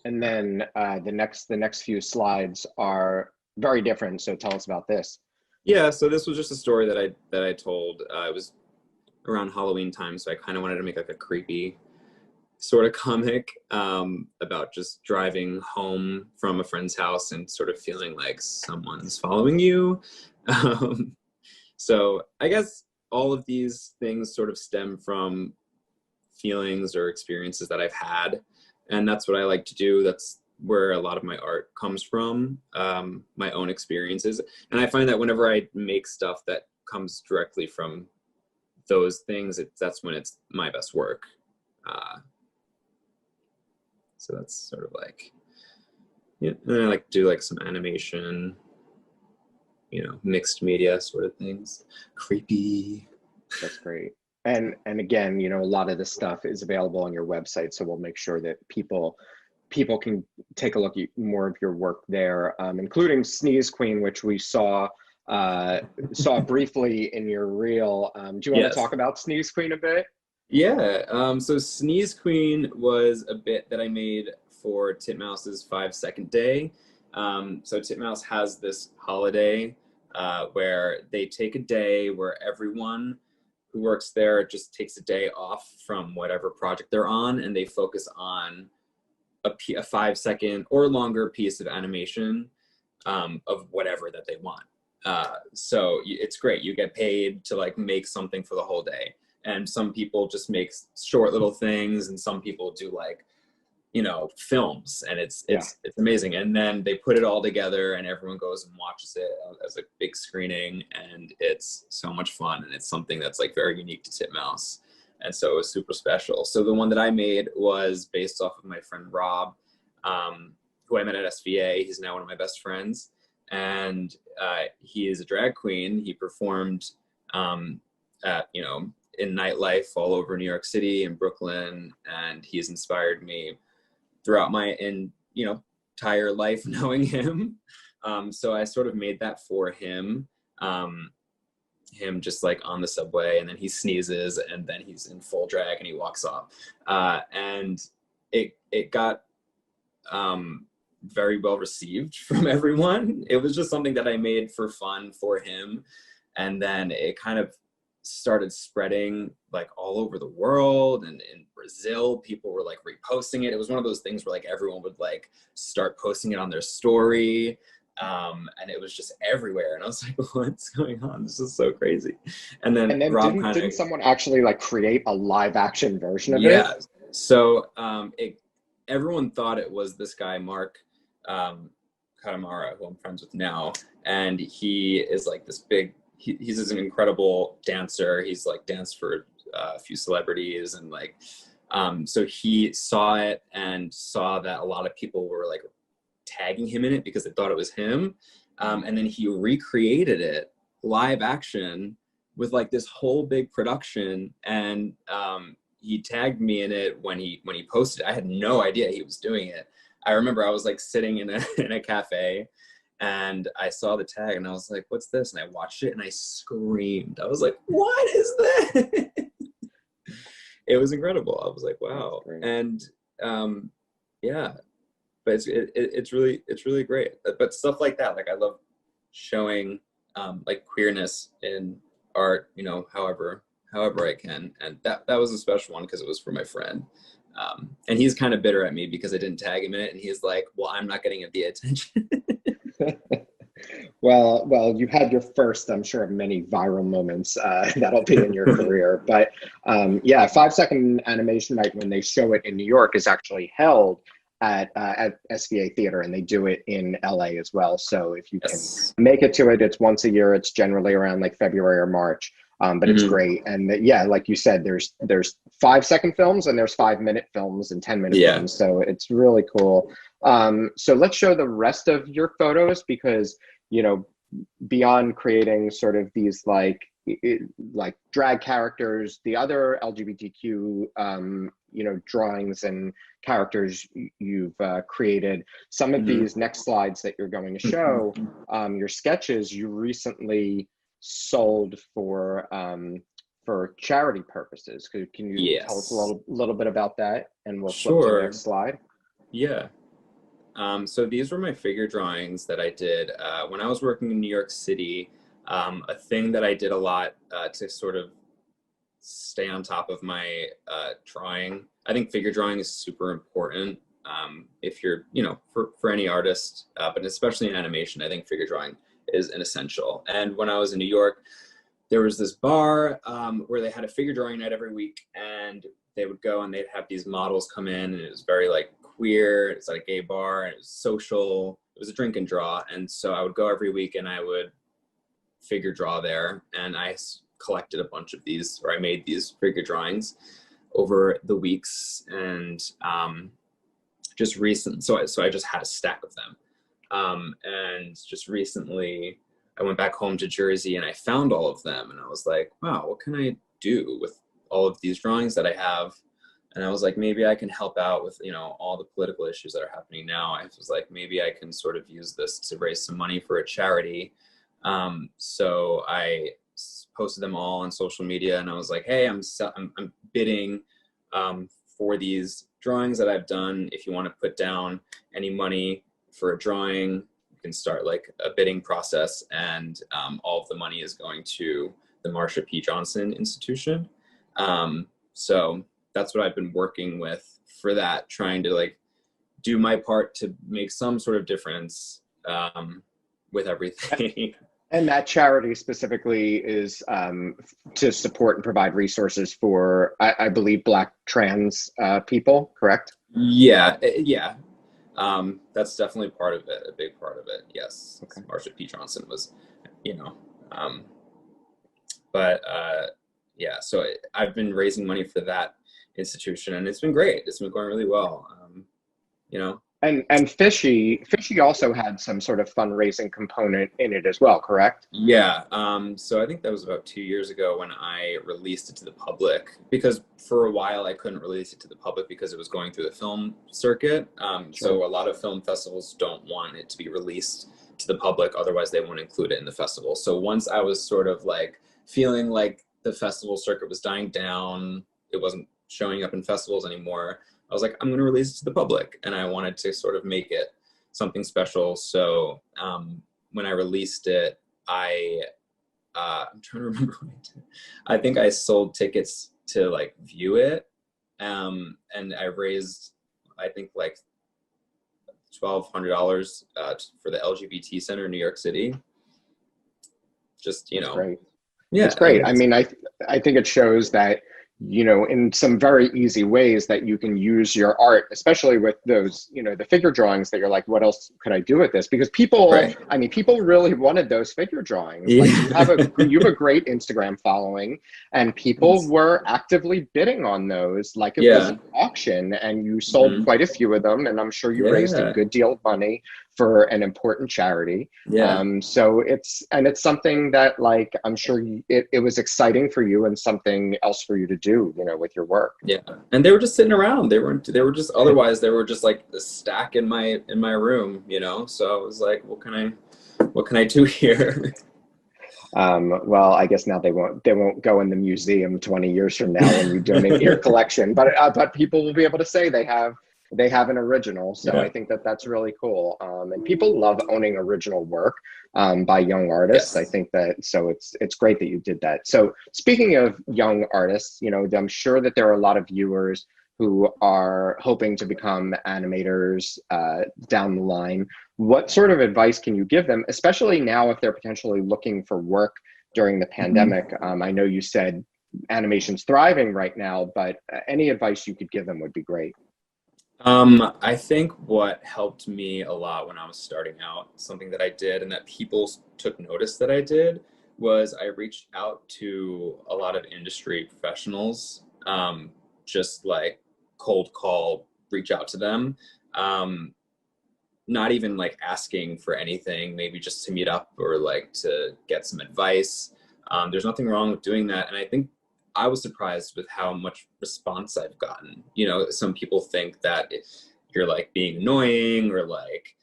And then the next few slides are very different. So tell us about this. Yeah, so this was just a story that I told. It was around Halloween time, so I kind of wanted to make like a creepy sort of comic about just driving home from a friend's house and sort of feeling like someone's following you. So I guess all of these things sort of stem from feelings or experiences that I've had, and that's what I like to do. That's where a lot of my art comes from, my own experiences. And I find that whenever I make stuff that comes directly from those things, that's when it's my best work. So that's sort of like, yeah. And then I like to do like some animation, you know, mixed media sort of things. Creepy. That's great. And again, you know, a lot of this stuff is available on your website, so we'll make sure that people can take a look at more of your work there, including Sneeze Queen, which we saw briefly in your reel. Do you want to talk about Sneeze Queen a bit? Yeah. So Sneeze Queen was a bit that I made for Titmouse's 5-second day. So Titmouse has this holiday where they take a day where everyone who works there just takes a day off from whatever project they're on, and they focus on a 5-second or longer piece of animation of whatever that they want. So it's great. You get paid to like make something for the whole day. And some people just make short little things, and some people do like, you know, films, and it's amazing. And then they put it all together and everyone goes and watches it as a big screening, and it's so much fun, and it's something that's like very unique to Titmouse. And so it was super special. So the one that I made was based off of my friend Rob, who I met at SVA. He's now one of my best friends, and he is a drag queen. He performed at, you know, in nightlife all over New York City and Brooklyn, and he's inspired me throughout my entire life knowing him. So I sort of made that for him. Him just like on the subway, and then he sneezes, and then he's in full drag and he walks off. And it got very well received from everyone. It was just something that I made for fun for him. And then it kind of started spreading like all over the world, and in Brazil people were like reposting it. It was one of those things where like everyone would like start posting it on their story, and it was just everywhere, and I was like, what's going on? This is so crazy. And then Rob didn't someone actually like create a live action version of it? Yeah. So everyone thought it was this guy Mark Katamara, who I'm friends with now, and he is like this big, he's an incredible dancer. He's like danced for a few celebrities, and like, so he saw it and saw that a lot of people were like tagging him in it because they thought it was him. And then he recreated it live action with like this whole big production. And he tagged me in it when he posted it. I had no idea he was doing it. I remember I was like sitting in a cafe, and I saw the tag and I was like, what's this? And I watched it and I screamed. I was like, what is this? It was incredible. I was like, wow. And yeah, but it's really great. But stuff like that, like I love showing like queerness in art, you know, however I can. And that was a special one because it was for my friend. And he's kind of bitter at me because I didn't tag him in it, and he's like, well, I'm not getting the attention. Well, you had your first, I'm sure, of many viral moments that'll be in your career. But yeah, 5-second animation night, when they show it in New York, is actually held at SVA Theater, and they do it in LA as well. So if you can make it to it, it's once a year. It's generally around like February or March. But it's great. And yeah, like you said, there's 5-second films, and there's 5-minute films and 10-minute films. So it's really cool. So let's show the rest of your photos, because, you know, beyond creating sort of these like drag characters, the other LGBTQ, you know, drawings and characters you've created, some of these next slides that you're going to show, your sketches, you recently sold for charity purposes. Can you tell us a little bit about that? And we'll flip to the next slide. Yeah. So these were my figure drawings that I did when I was working in New York City. A thing that I did a lot to sort of stay on top of my drawing. I think figure drawing is super important if you're, you know, for any artist, but especially in animation, I think figure drawing is an essential. And when I was in New York, there was this bar where they had a figure drawing night every week, and they would go and they'd have these models come in, and it was very like queer. It's like a gay bar, and it was social. It was a drink and draw. And so I would go every week, and I would figure draw there. And I collected a bunch of these, or I made these figure drawings over the weeks. And just recent, so I just had a stack of them. And just recently I went back home to Jersey, and I found all of them, and I was like, wow, what can I do with all of these drawings that I have? And I was like, maybe I can help out with, you know, all the political issues that are happening now. I was like, maybe I can sort of use this to raise some money for a charity. So I posted them all on social media, and I was like, hey, I'm bidding for these drawings that I've done. If you want to put down any money for a drawing, you can start like a bidding process, and all of the money is going to the Marsha P. Johnson Institution. So that's what I've been working with for that, trying to like do my part to make some sort of difference with everything. And that charity specifically is to support and provide resources for, I believe, Black trans people, correct? Yeah. That's definitely part of it, a big part of it, yes. Okay. Marsha P. Johnson was, you know, yeah, so I've been raising money for that institution, and it's been great. It's been going really well, you know. And Fishy also had some sort of fundraising component in it as well, correct? Yeah, so I think that was about 2 years ago when I released it to the public, because for a while I couldn't release it to the public because it was going through the film circuit. So a lot of film festivals don't want it to be released to the public, otherwise they won't include it in the festival. So once I was sort of like feeling like the festival circuit was dying down, it wasn't showing up in festivals anymore, I was like, I'm going to release it to the public, and I wanted to sort of make it something special. So when I released it, I'm trying to remember what I did. I think I sold tickets to like view it, and I raised, I think, like $1,200 for the LGBT Center in New York City. Just, you know. That's great. Yeah, it's great. I mean, I think it shows that, you know, in some very easy ways that you can use your art, especially with those, you know, the figure drawings that you're like, what else could I do with this? Because people, I mean, people really wanted those figure drawings. Yeah. Like you have a great Instagram following, and people were actively bidding on those like it was an auction, and you sold quite a few of them, and I'm sure you raised a good deal of money for an important charity. So it's something that, like, I'm sure it was exciting for you and something else for you to do, you know, with your work. Yeah, and they were just sitting around. They were just, otherwise they were just like a stack in my room, you know. So I was like, what can I do here? Well, I guess now they won't go in the museum 20 years from now when you donate your collection, but people will be able to say they have they have an original. So Yeah. I think that that's really cool. And people love owning original work by young artists. Yes. I think that, so it's great that you did that. So speaking of young artists, you know, I'm sure that there are a lot of viewers who are hoping to become animators down the line. What sort of advice can you give them, especially now if they're potentially looking for work during the pandemic? I know you said animation's thriving right now, but any advice you could give them would be great. I think what helped me a lot when I was starting out, something that I did and that people took notice that I did, was I reached out to a lot of industry professionals, just like cold call, reach out to them, not even like asking for anything, maybe just to meet up or like to get some advice. There's nothing wrong with doing that. And I think I was surprised with how much response I've gotten. You know, some people think that you're like being annoying or like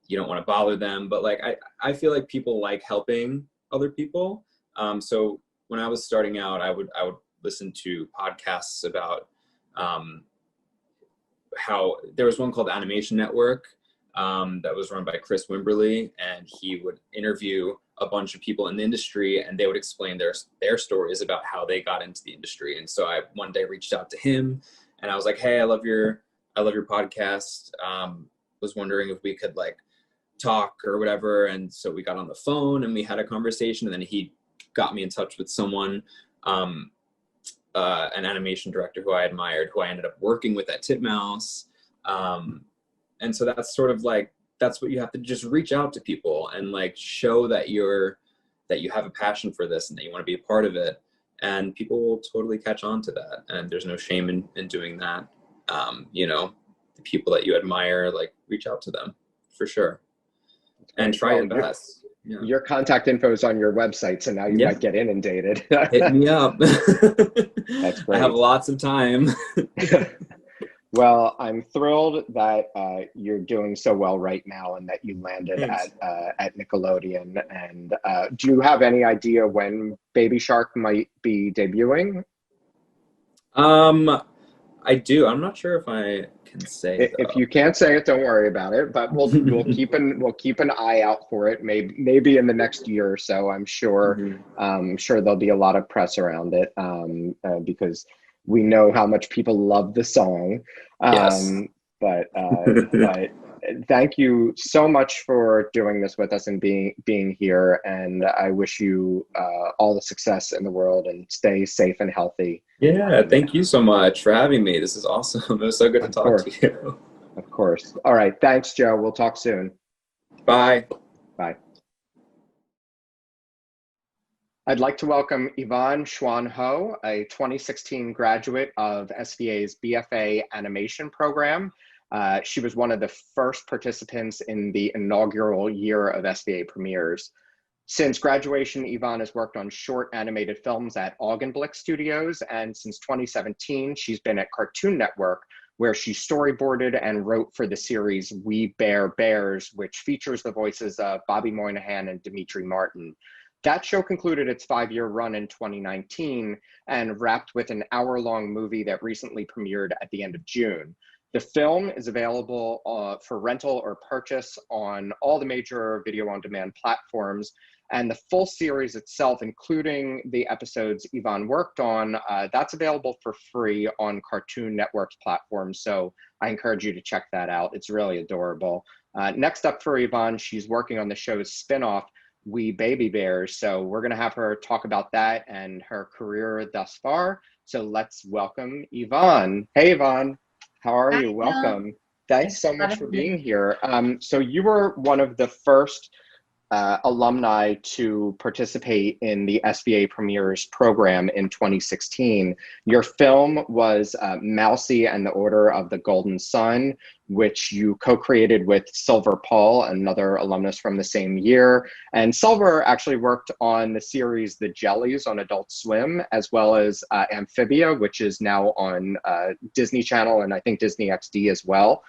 you don't want to bother them, but like I feel like people like helping other people. So when I was starting out, I would listen to podcasts about how there was one called Animation Network that was run by Chris Wimberly, and he would interview a bunch of people in the industry, and they would explain their stories about how they got into the industry. And so I one day reached out to him, and I was like, "Hey, I love your podcast. Was wondering if we could like talk or whatever." And so we got on the phone and we had a conversation, and then he got me in touch with someone, an animation director who I admired, who I ended up working with at Titmouse. And so that's sort of like, that's what you have to just reach out to people and like show that you have a passion for this and that you want to be a part of it. And people will totally catch on to that. And there's no shame in doing that. You know, the people that you admire, like reach out to them for sure. And try your best. Yeah. Your contact info is on your website, so now you might get inundated. Hit me up. That's great. I have lots of time. Well, I'm thrilled that you're doing so well right now and that you landed at Nickelodeon. And do you have any idea when Baby Shark might be debuting? I do. I'm not sure if I can say. If you can't say it, don't worry about it. But we'll keep an eye out for it. Maybe in the next year or so. I'm sure. I'm sure there'll be a lot of press around it because we know how much people love the song. Yes. But thank you so much for doing this with us and being here. And I wish you all the success in the world and stay safe and healthy. Yeah, thank you so much for having me. This is awesome. It was so good to talk to you. Of course. All right. Thanks, Joe. We'll talk soon. Bye. Bye. I'd like to welcome Yvonne Schwann Ho, a 2016 graduate of SVA's BFA animation program. She was one of the first participants in the inaugural year of SVA Premieres. Since graduation, Yvonne has worked on short animated films at Augenblick Studios, and since 2017, she's been at Cartoon Network, where she storyboarded and wrote for the series We Bear Bears, which features the voices of Bobby Moynihan and Dimitri Martin. That show concluded its 5-year run in 2019 and wrapped with an hour-long movie that recently premiered at the end of June. The film is available for rental or purchase on all the major video-on-demand platforms, and the full series itself, including the episodes Yvonne worked on, that's available for free on Cartoon Network's platform, so I encourage you to check that out. It's really adorable. Next up for Yvonne, she's working on the show's spinoff, We Baby Bears. So we're going to have her talk about that and her career thus far. So let's welcome Yvonne. Hey, Yvonne. How are you? Welcome. Thanks so much for being here. So you were one of the first alumni to participate in the SVA Premieres program in 2016. Your film was Mousey and the Order of the Golden Sun, which you co-created with Silver Paul, another alumnus from the same year. And Silver actually worked on the series The Jellies on Adult Swim, as well as Amphibia, which is now on Disney Channel and I think Disney XD as well.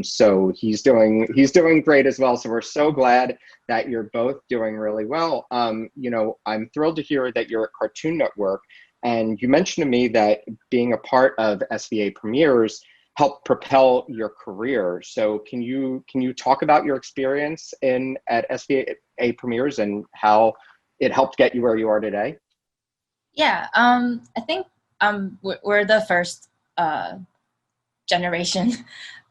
So he's doing great as well. So we're so glad that you're both doing really well. You know, I'm thrilled to hear that you're at Cartoon Network, and you mentioned to me that being a part of SVA Premieres, helped propel your career. So can you talk about your experience at SVA Premieres and how it helped get you where you are today? Yeah, I think we're the first generation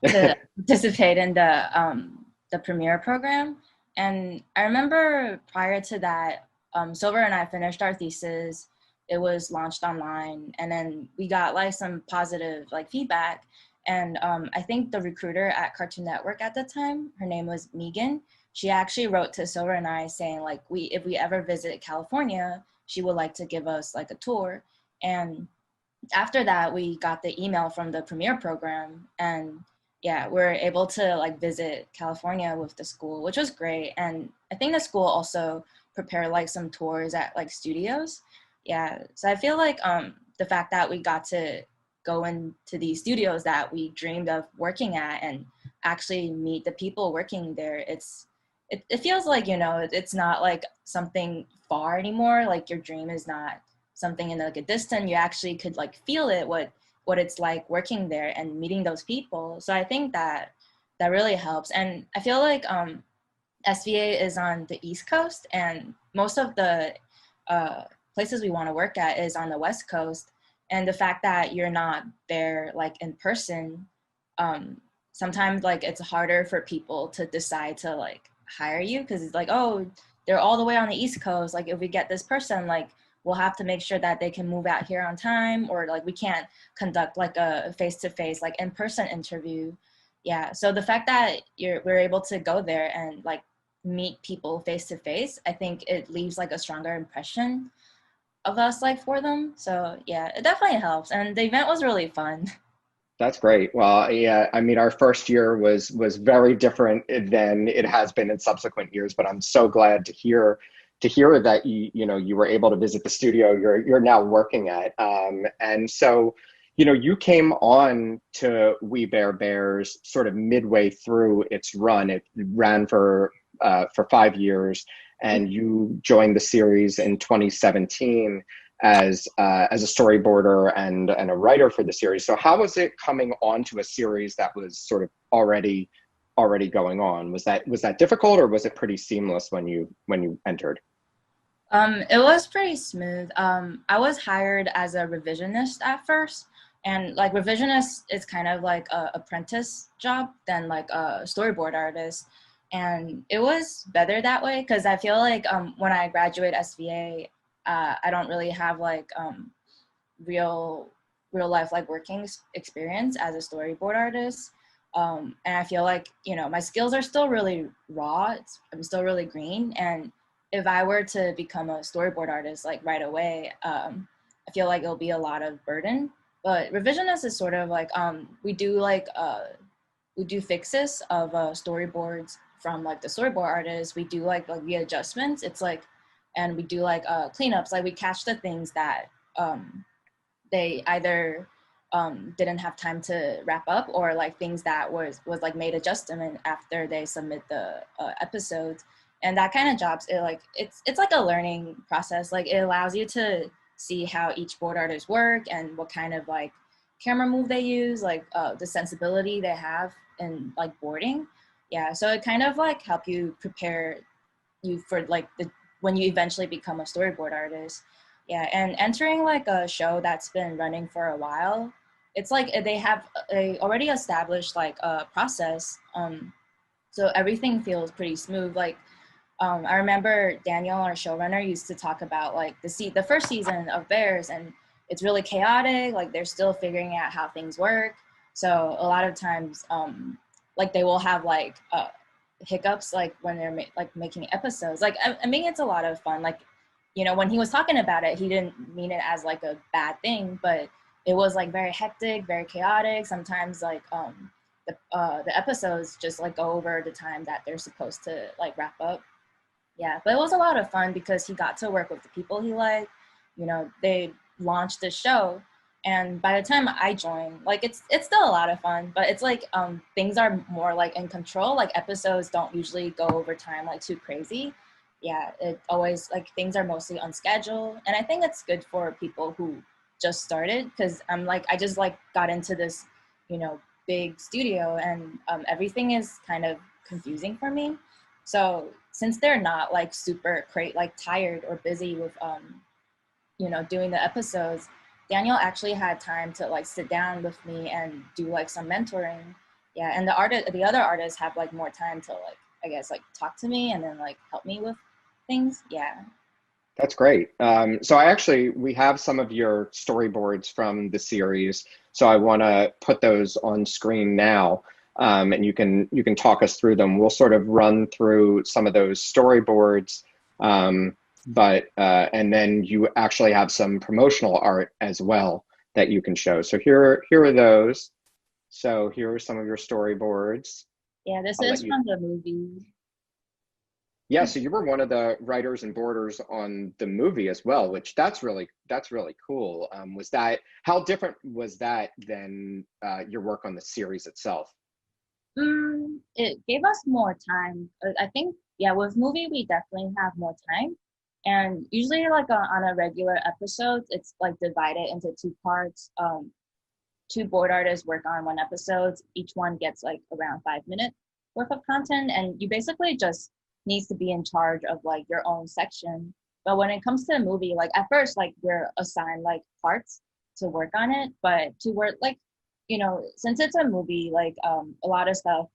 to participate in the Premiere program. And I remember prior to that, Silver and I finished our thesis. It was launched online, and then we got like some positive like feedback. And I think the recruiter at Cartoon Network at the time, her name was Megan. She actually wrote to Silver and I saying like, if we ever visit California, she would like to give us like a tour. And after that, we got the email from the Premiere program, and yeah, we're able to like visit California with the school, which was great. And I think the school also prepared like some tours at like studios. Yeah, so I feel like the fact that we got to go into these studios that we dreamed of working at and actually meet the people working there, it feels like, you know, it's not like something far anymore. Like your dream is not something in like a distance. You actually could like feel it, what it's like working there and meeting those people. So I think that really helps. And I feel like SVA is on the East Coast, and most of the places we want to work at is on the West Coast. And the fact that you're not there like in person, sometimes like it's harder for people to decide to like hire you, because it's like, oh, they're all the way on the East Coast. Like if we get this person, like we'll have to make sure that they can move out here on time, or like we can't conduct like a face-to-face like in-person interview. Yeah, so the fact that we're able to go there and like meet people face-to-face, I think it leaves like a stronger impression of us like for them. So yeah, it definitely helps, and the event was really fun. That's great. Well, yeah, I mean, our first year was very different than it has been in subsequent years, but I'm so glad to hear that you were able to visit the studio you're now working at. And so, you came on to We Bare Bears sort of midway through its run. It ran for 5 years, and you joined the series in 2017 as a storyboarder and a writer for the series. So how was it coming onto a series that was sort of already going on? Was that difficult, or was it pretty seamless when you entered? It was pretty smooth. I was hired as a revisionist at first, and like revisionist is kind of like a apprentice job than like a storyboard artist. And it was better that way, because I feel like when I graduate SVA, I don't really have like real life like working experience as a storyboard artist. And I feel like, my skills are still really raw. I'm still really green. And if I were to become a storyboard artist like right away, I feel like it'll be a lot of burden. But revisionist is sort of like, we do fixes of storyboards from like the storyboard artists. We do like the adjustments. It's like, and we do like cleanups. Like we catch the things that they either didn't have time to wrap up, or like things that was like made adjustment after they submit the episodes. And that kind of jobs, it's like a learning process. Like it allows you to see how each board artist work and what kind of like camera move they use, like the sensibility they have in like boarding. Yeah, so it kind of like help you prepare you for like when you eventually become a storyboard artist. Yeah, and entering like a show that's been running for a while, it's like they already established like a process. So everything feels pretty smooth. Like I remember Daniel, our showrunner, used to talk about like the first season of Bears, and it's really chaotic. Like they're still figuring out how things work. So a lot of times, like they will have like hiccups, like when they're making episodes. Like I mean, it's a lot of fun. Like, when he was talking about it, he didn't mean it as like a bad thing, but it was like very hectic, very chaotic. Sometimes like the episodes just like go over the time that they're supposed to like wrap up. Yeah, but it was a lot of fun because he got to work with the people he liked. They launched the show, and by the time I joined, like it's still a lot of fun, but it's like things are more like in control. Like episodes don't usually go over time like too crazy. Yeah, it always like things are mostly on schedule, and I think it's good for people who just started, because I just like got into this big studio, and everything is kind of confusing for me. So since they're not like super tired or busy with you know, doing the episodes, Daniel actually had time to like sit down with me and do like some mentoring. Yeah, and the other artists have like more time to like, I guess, like talk to me and then like help me with things. Yeah. That's great. So we have some of your storyboards from the series. So I want to put those on screen now, and you can talk us through them. We'll sort of run through some of those storyboards, and then you actually have some promotional art as well that you can show. So here are those. So here are some of your storyboards. Yeah, this is from the movie. Yeah, so you were one of the writers and boarders on the movie as well, which that's really cool. How different was that than your work on the series itself? It gave us more time. I think, yeah, with movie we definitely have more time, and usually like on a regular episode, it's like divided into two parts. Two board artists work on one episode. Each one gets like around 5 minutes worth of content, and you basically just needs to be in charge of like your own section. But when it comes to a movie, like at first, like we're assigned like parts to work on it, but to work like, you know, since it's a movie, like a lot of stuff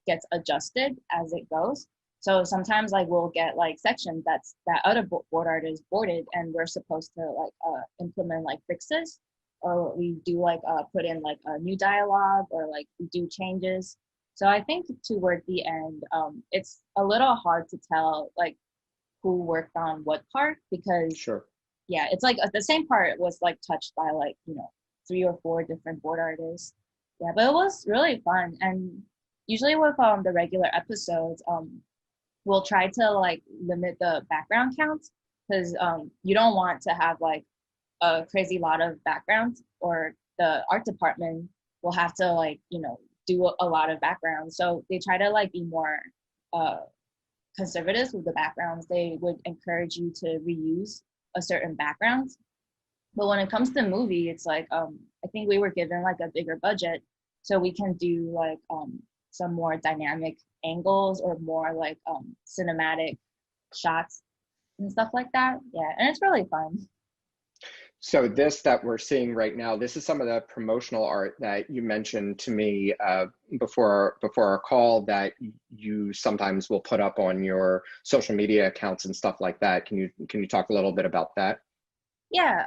gets adjusted as it goes. So sometimes like we'll get like sections that other board artists boarded, and we're supposed to like implement like fixes, or we do like put in like a new dialogue, or like we do changes. So I think toward the end, it's a little hard to tell like who worked on what part, because Sure. Yeah, it's like the same part was like touched by like, you know, 3 or 4 different board artists. Yeah, but it was really fun. And usually with the regular episodes, we'll try to like limit the background counts, because you don't want to have like a crazy lot of backgrounds, or the art department will have to like, you know, do a lot of backgrounds. So they try to like be more conservative with the backgrounds. They would encourage you to reuse a certain background. But when it comes to movie, it's like I think we were given like a bigger budget, so we can do like some more dynamic angles, or more like cinematic shots and stuff like that. Yeah, and it's really fun. So this that we're seeing right now, this is some of the promotional art that you mentioned to me before our call, that you sometimes will put up on your social media accounts and stuff like that. Can you talk a little bit about that? Yeah,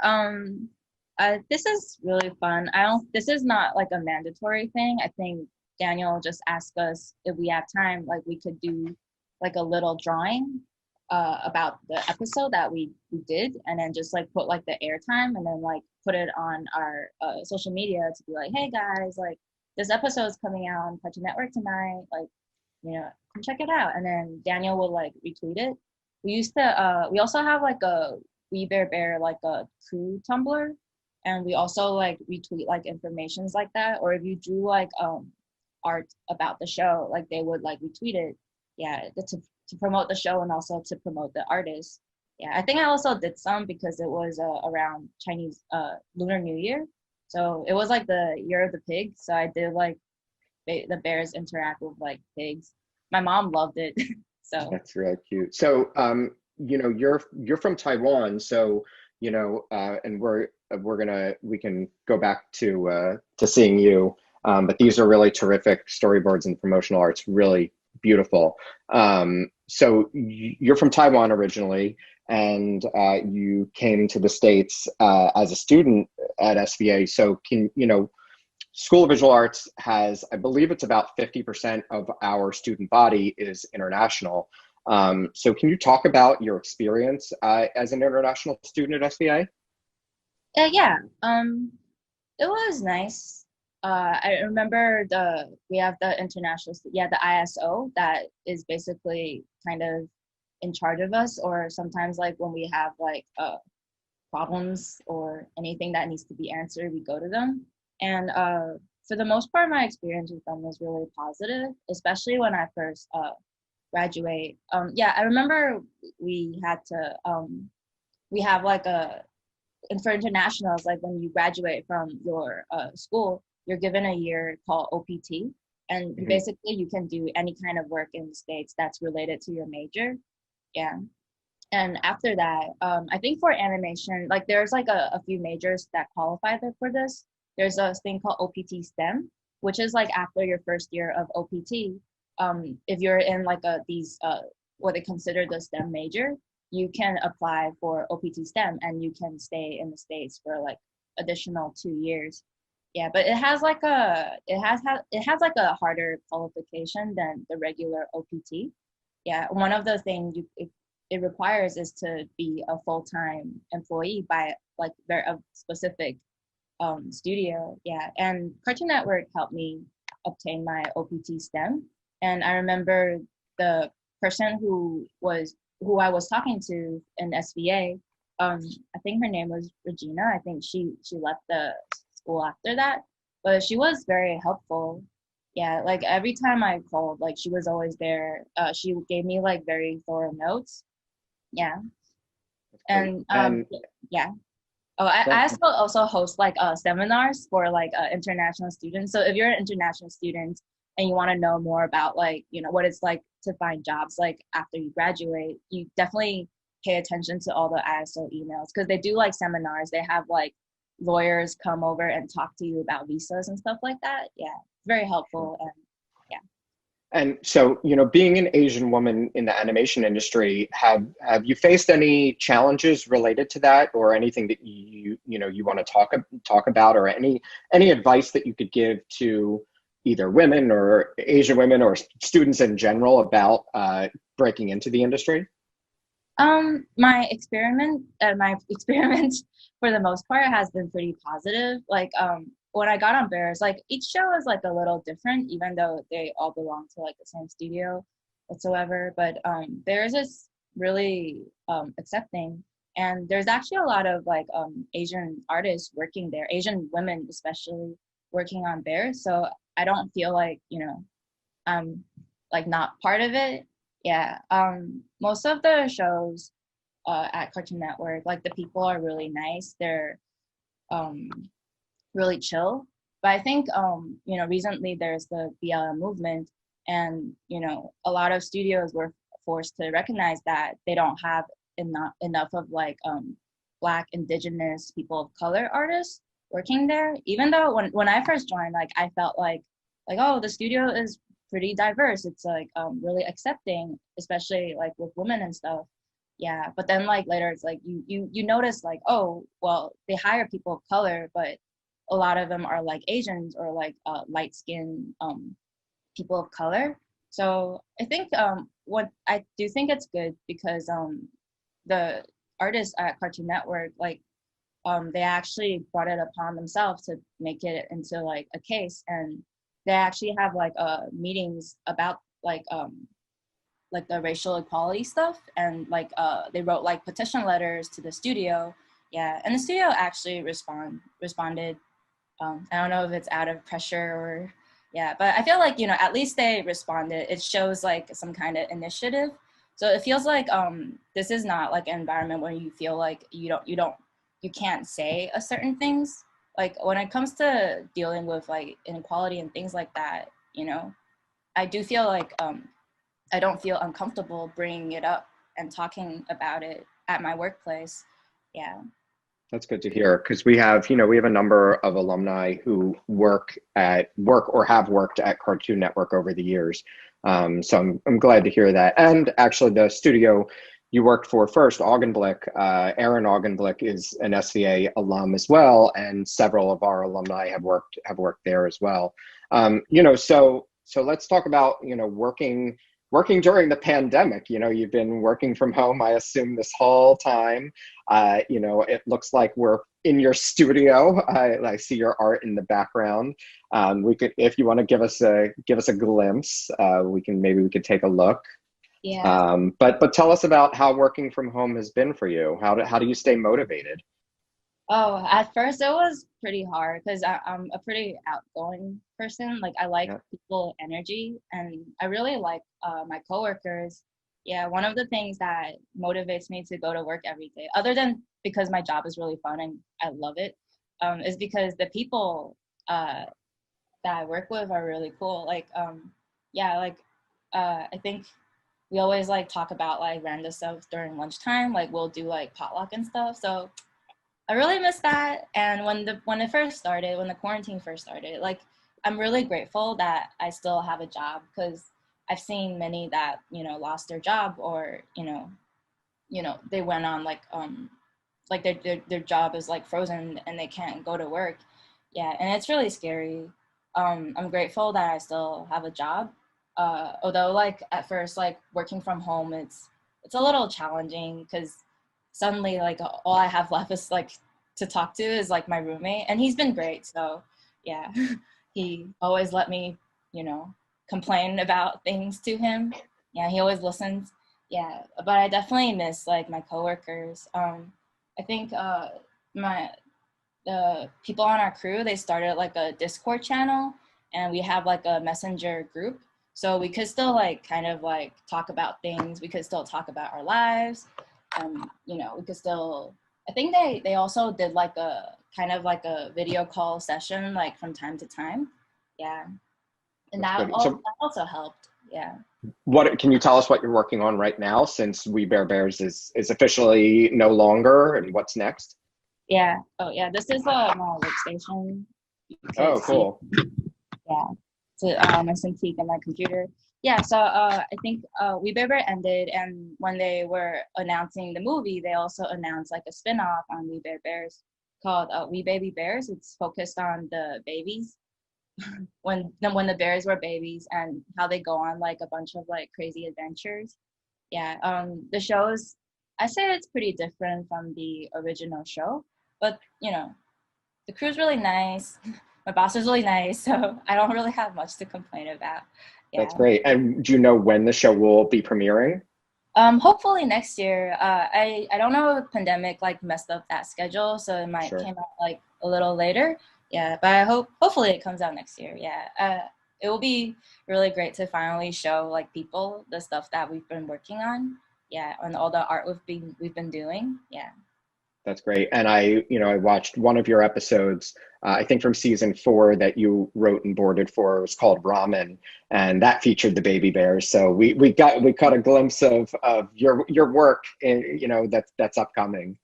this is really fun. This is not like a mandatory thing. I think Daniel just asked us if we have time, like we could do like a little drawing about the episode that we did, and then just like put like the airtime, and then like put it on our social media to be like, hey guys, like this episode is coming out on Cartoon Network tonight, like, you know, come check it out. And then Daniel will like retweet it. We also have like a We Bear Bear, like a crew Tumblr, and we also like retweet like informations like that, or if you drew like art about the show, like they would like retweet it. Yeah, to promote the show, and also to promote the artist. Yeah, I think I also did some because it was around Chinese Lunar New Year. So it was like the year of the pig. So I did like the bears interact with like pigs. My mom loved it. So That's really cute. So you know, you're from Taiwan, so you know, and we can go back to seeing you. But these are really terrific storyboards and promotional arts, really beautiful. So you're from Taiwan originally, and you came to the States as a student at SVA. So School of Visual Arts has, I believe it's about 50% of our student body is international. So can you talk about your experience as an international student at SVA? yeah, it was nice. I remember we have the the ISO that is basically kind of in charge of us, or sometimes like when we have like problems or anything that needs to be answered, we go to them. And for the most part, my experience with them was really positive, especially when I first graduate. Yeah, I remember we had to we have like and for internationals, like when you graduate from your school, you're given a year called OPT, and basically you can do any kind of work in the States that's related to your major. Yeah. And after that, I think for animation, like there's like a few majors that qualify for this. There's a thing called OPT STEM, which is like after your first year of OPT, if you're in like what they consider the STEM major, you can apply for OPT STEM and you can stay in the States for like additional 2 years. Yeah, but it has like like a harder qualification than the regular OPT. Yeah, one of the things it requires is to be a full-time employee by like a specific studio. Yeah, and Cartoon Network helped me obtain my OPT STEM. And I remember the person who I was talking to in SVA, I think her name was Regina. I think she left the school after that, but she was very helpful. Yeah, like every time I called, like she was always there. She gave me like very thorough notes. Yeah. And yeah. Oh, I also host like seminars for like international students. So if you're an international student and you want to know more about like, you know, what it's like to find jobs like after you graduate, you definitely pay attention to all the ISO emails, because they do like seminars. They have like lawyers come over and talk to you about visas and stuff like that. Yeah, very helpful. And yeah. And so, you know, being an Asian woman in the animation industry, have you faced any challenges related to that, or anything that you want to talk about, or any advice that you could give to either women or Asian women or students in general about breaking into the industry? My experiment for the most part has been pretty positive. Like when I got on Bears, like each show is like a little different, even though they all belong to like the same studio whatsoever. But Bears is really accepting, and there's actually a lot of like Asian artists working there, Asian women especially working on Bears. So I don't feel like, you know, I'm like not part of it. Yeah. Most of the shows at Cartoon Network, like the people are really nice. They're really chill. But I think, you know, recently there's the BLM movement, and, you know, a lot of studios were forced to recognize that they don't have enough of like Black, Indigenous, people of color artists working there. Even though when I first joined, like I felt like, oh, the studio is pretty diverse. It's like really accepting, especially like with women and stuff. Yeah, but then like later it's like you notice like, oh, well, they hire people of color, but a lot of them are like Asians or like light-skinned people of color. So I think what I do think it's good, because the artists at Cartoon Network, like they actually brought it upon themselves to make it into like a case, and they actually have like meetings about like the racial equality stuff, and like they wrote like petition letters to the studio. Yeah, and the studio actually responded. I don't know if it's out of pressure or, yeah, but I feel like, you know, at least they responded. It shows like some kind of initiative. So it feels like this is not like an environment where you feel like you can't say a certain things. Like when it comes to dealing with like inequality and things like that, you know, I do feel like I don't feel uncomfortable bringing it up and talking about it at my workplace. Yeah. That's good to hear, because we have a number of alumni who work or have worked at Cartoon Network over the years. So I'm glad to hear that. And actually the studio you worked for first, Augenblick, Aaron Augenblick is an SVA alum as well, and several of our alumni have worked there as well. You know, so let's talk about, you know, working during the pandemic. You know, you've been working from home, I assume, this whole time. You know, it looks like we're in your studio. I see your art in the background. We could, if you want to give us a glimpse, we could take a look. Yeah. But tell us about how working from home has been for you. How do you stay motivated? Oh, at first it was pretty hard, because I'm a pretty outgoing person. Like I like people energy, and I really like my coworkers. Yeah, one of the things that motivates me to go to work every day, other than because my job is really fun and I love it, is because the people that I work with are really cool. Like, yeah, like, I think we always like talk about like random stuff during lunchtime. Like we'll do like potluck and stuff. So I really miss that. And when it first started, when the quarantine first started, like I'm really grateful that I still have a job, because I've seen many that, you know, lost their job, or, you know, they went on like their job is like frozen and they can't go to work. Yeah, and it's really scary. I'm grateful that I still have a job. Although like at first, like working from home, it's a little challenging, because suddenly like all I have left is like to talk to is like my roommate, and he's been great. So yeah, he always let me, you know, complain about things to him. Yeah, he always listens. Yeah, but I definitely miss like my coworkers. I think my the people on our crew, they started like a Discord channel, and we have like a messenger group, so we could still like kind of like talk about things. We could still talk about our lives. You know, we could still, I think they also did like a kind of like a video call session like from time to time. Yeah, and That's good. So that also helped. Yeah. what can you tell us what you're working on right now, since We Bare Bears is officially no longer, and what's next? Yeah. Oh yeah, this is my workstation. You Oh, could see. cool. Yeah. So my Cintiq and my computer. Yeah, so I think We Bare Bear ended, and when they were announcing the movie, they also announced like a spin-off on We Bare Bears called We Baby Bears. It's focused on the babies when the bears were babies, and how they go on like a bunch of like crazy adventures. Yeah, the show's, I say it's pretty different from the original show, but you know, the crew's really nice. My boss is really nice, so I don't really have much to complain about. That's Yeah. great. And do you know when the show will be premiering? Hopefully next year. I don't know if the pandemic like messed up that schedule, so it might Sure. came out like a little later. Yeah, but I hopefully it comes out next year. Yeah. It will be really great to finally show like people the stuff that we've been working on. Yeah, and all the art we've been doing. Yeah. That's great. And I watched one of your episodes, I think from season 4, that you wrote and boarded for. It was called Ramen, and that featured the baby bears. So we caught a glimpse of your work, in, that's upcoming.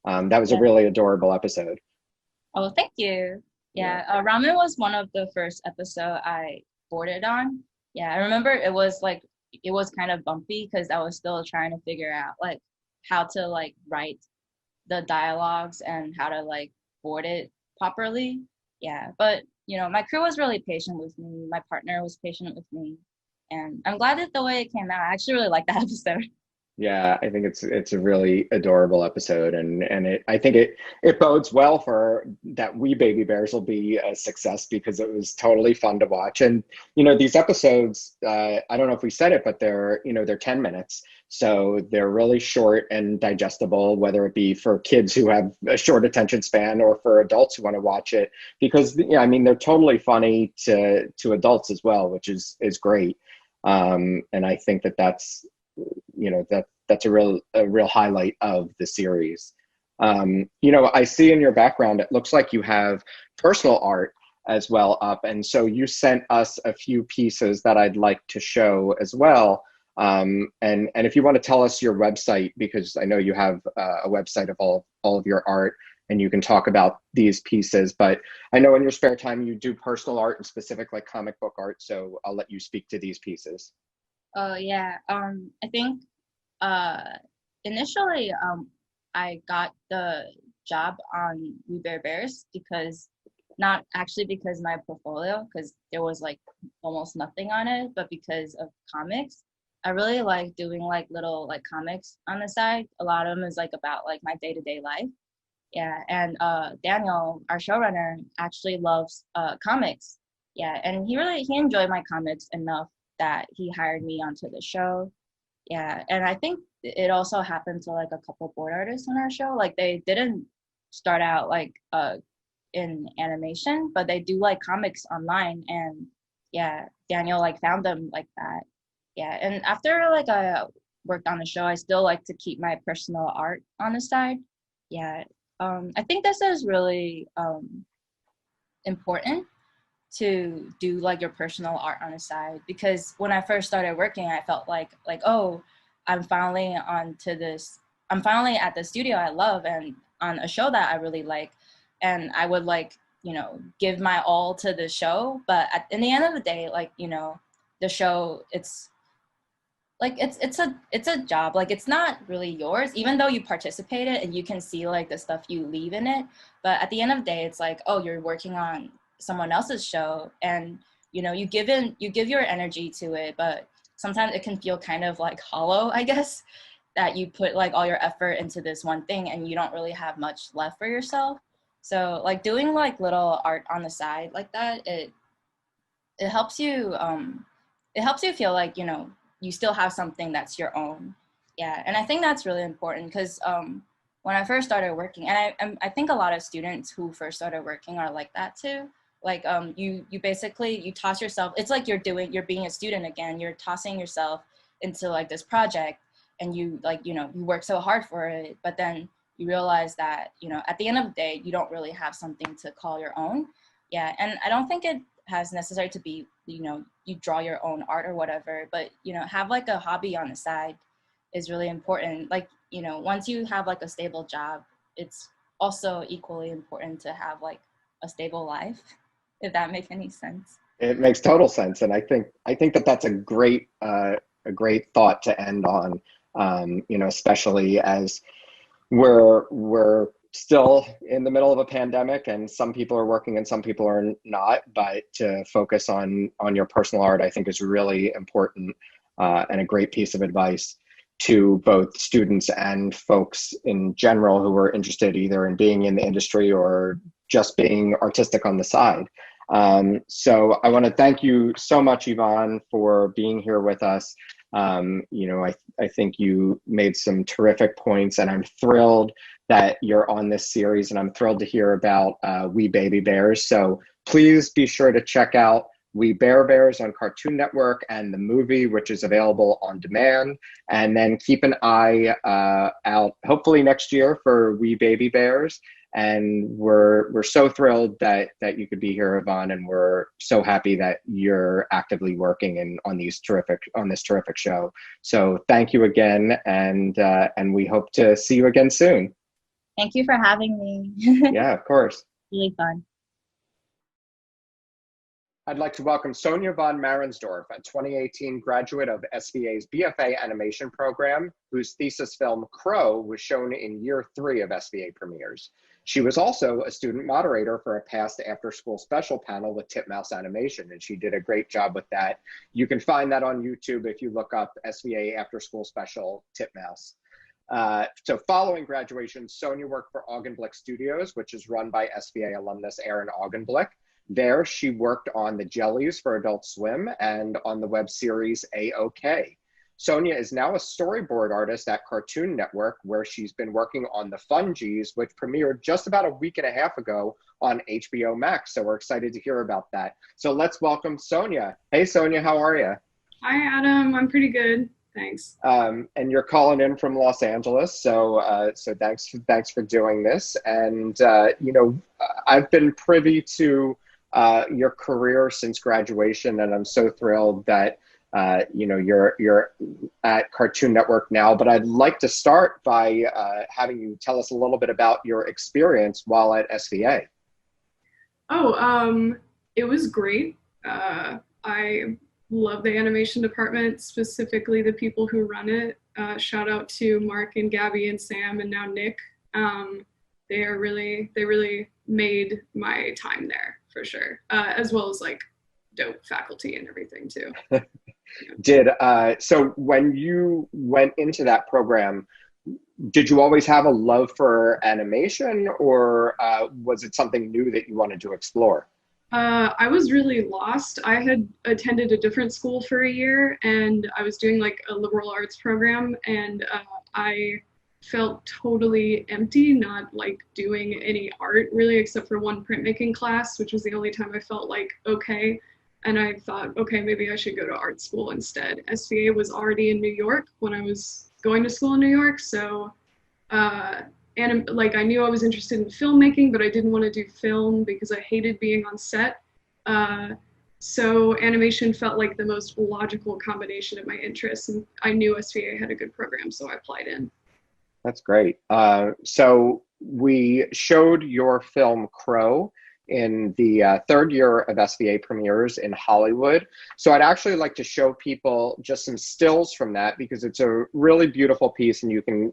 That was a Yeah. really adorable episode. Oh, thank you. Yeah. Yeah, Ramen was one of the first episode I boarded on. Yeah, I remember it was kind of bumpy, because I was still trying to figure out like how to like write the dialogues and how to like board it properly. Yeah, but you know, my crew was really patient with me. My partner was patient with me, and I'm glad that the way it came out. I actually really liked that episode. Yeah, I think it's a really adorable episode, and I think it bodes well for that We Baby Bears will be a success, because it was totally fun to watch. And these episodes, I don't know if we said it, but they're 10 minutes, so they're really short and digestible, whether it be for kids who have a short attention span or for adults who want to watch it, because I mean, they're totally funny to adults as well, which is great. And I think that's that's a real highlight of the series. I see in your background, it looks like you have personal art as well up, and so you sent us a few pieces that I'd like to show as well. And if you want to tell us your website, because I know you have a website of all of your art, and you can talk about these pieces. But I know in your spare time you do personal art, and specific like comic book art, so I'll let you speak to these pieces. Oh yeah. I think uh, initially I got the job on We Bare Bears because, not actually because my portfolio, because there was like almost nothing on it, but because of comics. I really like doing like little like comics on the side. A lot of them is like about like my day-to-day life. Yeah, and Daniel, our showrunner, actually loves comics. Yeah, and he enjoyed my comics enough that he hired me onto the show. Yeah, and I think it also happened to like a couple board artists on our show. Like they didn't start out like in animation, but they do like comics online, and yeah, Daniel like found them like that. Yeah, and after like I worked on the show, I still like to keep my personal art on the side. Yeah, I think this is really important to do like your personal art on the side, because when I first started working, I felt like, oh, I'm finally at the studio I love and on a show that I really like, and I would like, you know, give my all to the show. But in the end of the day, like, you know, the show, it's like, it's a job. Like, it's not really yours, even though you participated and you can see like the stuff you leave in it. But at the end of the day, it's like, oh, you're working on someone else's show, and, you know, you give your energy to it, but sometimes it can feel kind of like hollow, I guess, that you put like all your effort into this one thing and you don't really have much left for yourself. So like doing like little art on the side like that, it helps you feel like, you know, you still have something that's your own. Yeah, and I think that's really important, because when I first started working, and I think a lot of students who first started working are like that too. Like you basically, you toss yourself, it's like you're being a student again, you're tossing yourself into like this project, and you like, you know, you work so hard for it, but then you realize that, you know, at the end of the day, you don't really have something to call your own. Yeah, and I don't think it has necessary to be, you know, you draw your own art or whatever, but, you know, have like a hobby on the side is really important. Like, you know, once you have like a stable job, it's also equally important to have like a stable life, if that makes any sense. It makes total sense, and I think that that's a great thought to end on. You know, especially as we're still in the middle of a pandemic, and some people are working and some people are not. But to focus on your personal art, I think, is really important, and a great piece of advice to both students and folks in general who are interested either in being in the industry or just being artistic on the side. So I want to thank you so much, Yvonne, for being here with us. You know, I think you made some terrific points, and I'm thrilled that you're on this series, and I'm thrilled to hear about We Baby Bears. So please be sure to check out We Bear Bears on Cartoon Network and the movie, which is available on demand. And then keep an eye out, hopefully next year, for We Baby Bears. And we're so thrilled that you could be here, Yvonne, and we're so happy that you're actively working on this terrific show. So thank you again, and we hope to see you again soon. Thank you for having me. Yeah, of course. Really fun. I'd like to welcome Sonia von Marensdorf, a 2018 graduate of SVA's BFA animation program, whose thesis film Crow was shown in year 3 of SVA Premieres. She was also a student moderator for a past after-school special panel with Titmouse Animation, and she did a great job with that. You can find that on YouTube if you look up SVA After-School Special Titmouse. So following graduation, Sonia worked for Augenblick Studios, which is run by SVA alumnus Aaron Augenblick. There, she worked on the Jellies for Adult Swim and on the web series A-OK. Sonia is now a storyboard artist at Cartoon Network, where she's been working on The Fungies, which premiered just about a week and a half ago on HBO Max. So we're excited to hear about that. So let's welcome Sonia. Hey, Sonia, how are you? Hi, Adam. I'm pretty good. Thanks. And you're calling in from Los Angeles, so thanks for doing this. And you know, I've been privy to your career since graduation, and I'm so thrilled that you know, you're at Cartoon Network now. But I'd like to start by having you tell us a little bit about your experience while at SVA. Oh, it was great. I love the animation department, specifically the people who run it. Shout out to Mark and Gabby and Sam and now Nick. They really made my time there for sure, as well as like dope faculty and everything too. So when you went into that program, did you always have a love for animation, or was it something new that you wanted to explore? I was really lost. I had attended a different school for a year, and I was doing like a liberal arts program, and I felt totally empty, not like doing any art really, except for one printmaking class, which was the only time I felt like okay. And I thought, okay, maybe I should go to art school instead. SVA was already in New York when I was going to school in New York, so like I knew I was interested in filmmaking, but I didn't want to do film because I hated being on set. So animation felt like the most logical combination of my interests, and I knew SVA had a good program, so I applied in. That's great. So we showed your film Crow in the third year of SVA premieres in Hollywood. So I'd actually like to show people just some stills from that, because it's a really beautiful piece, and you can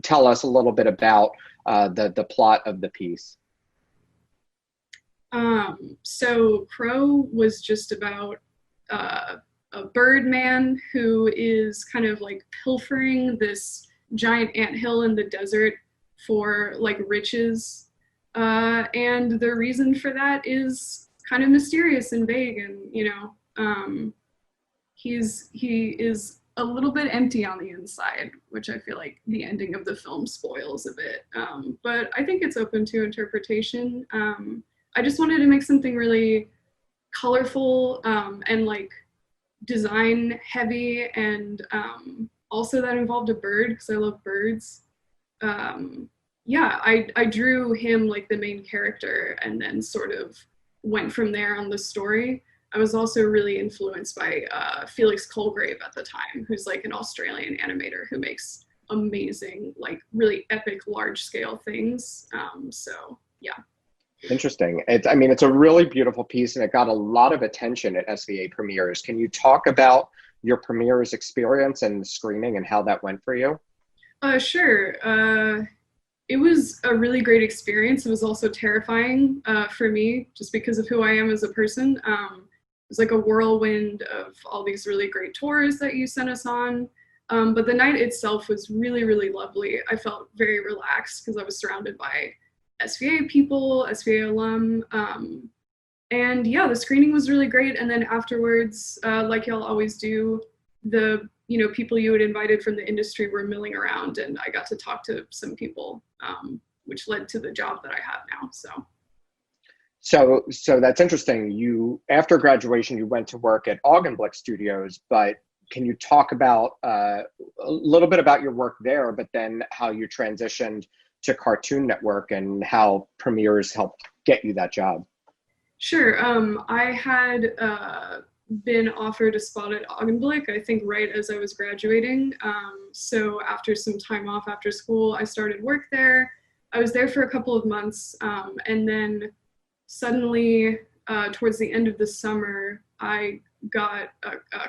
tell us a little bit about the plot of the piece. So Crow was just about a bird man who is kind of like pilfering this giant anthill in the desert for like riches. And the reason for that is kind of mysterious and vague, and he is a little bit empty on the inside, which I feel like the ending of the film spoils a bit. But I think it's open to interpretation. I just wanted to make something really colorful and like design heavy, and also that involved a bird, because I love birds. Yeah, I drew him like the main character, and then sort of went from there on the story. I was also really influenced by Felix Colbert at the time, who's like an Australian animator who makes amazing, like really epic, large scale things. So yeah. Interesting. I mean, it's a really beautiful piece, and it got a lot of attention at SVA premieres. Can you talk about your premieres experience and the screening and how that went for you? Sure. It was a really great experience. It was also terrifying for me, just because of who I am as a person. It was like a whirlwind of all these really great tours that you sent us on. But the night itself was really, really lovely. I felt very relaxed because I was surrounded by SVA people, SVA alum. And yeah, the screening was really great. And then afterwards, like y'all always do, the people you had invited from the industry were milling around, and I got to talk to some people, which led to the job that I have now. So that's interesting. You, after graduation, you went to work at Augenblick Studios, but can you talk about a little bit about your work there, but then how you transitioned to Cartoon Network and how premieres helped get you that job? Sure. I had been offered a spot at Augenblick, I think right as I was graduating. So after some time off after school, I started work there. I was there for a couple of months, and then suddenly towards the end of the summer, I got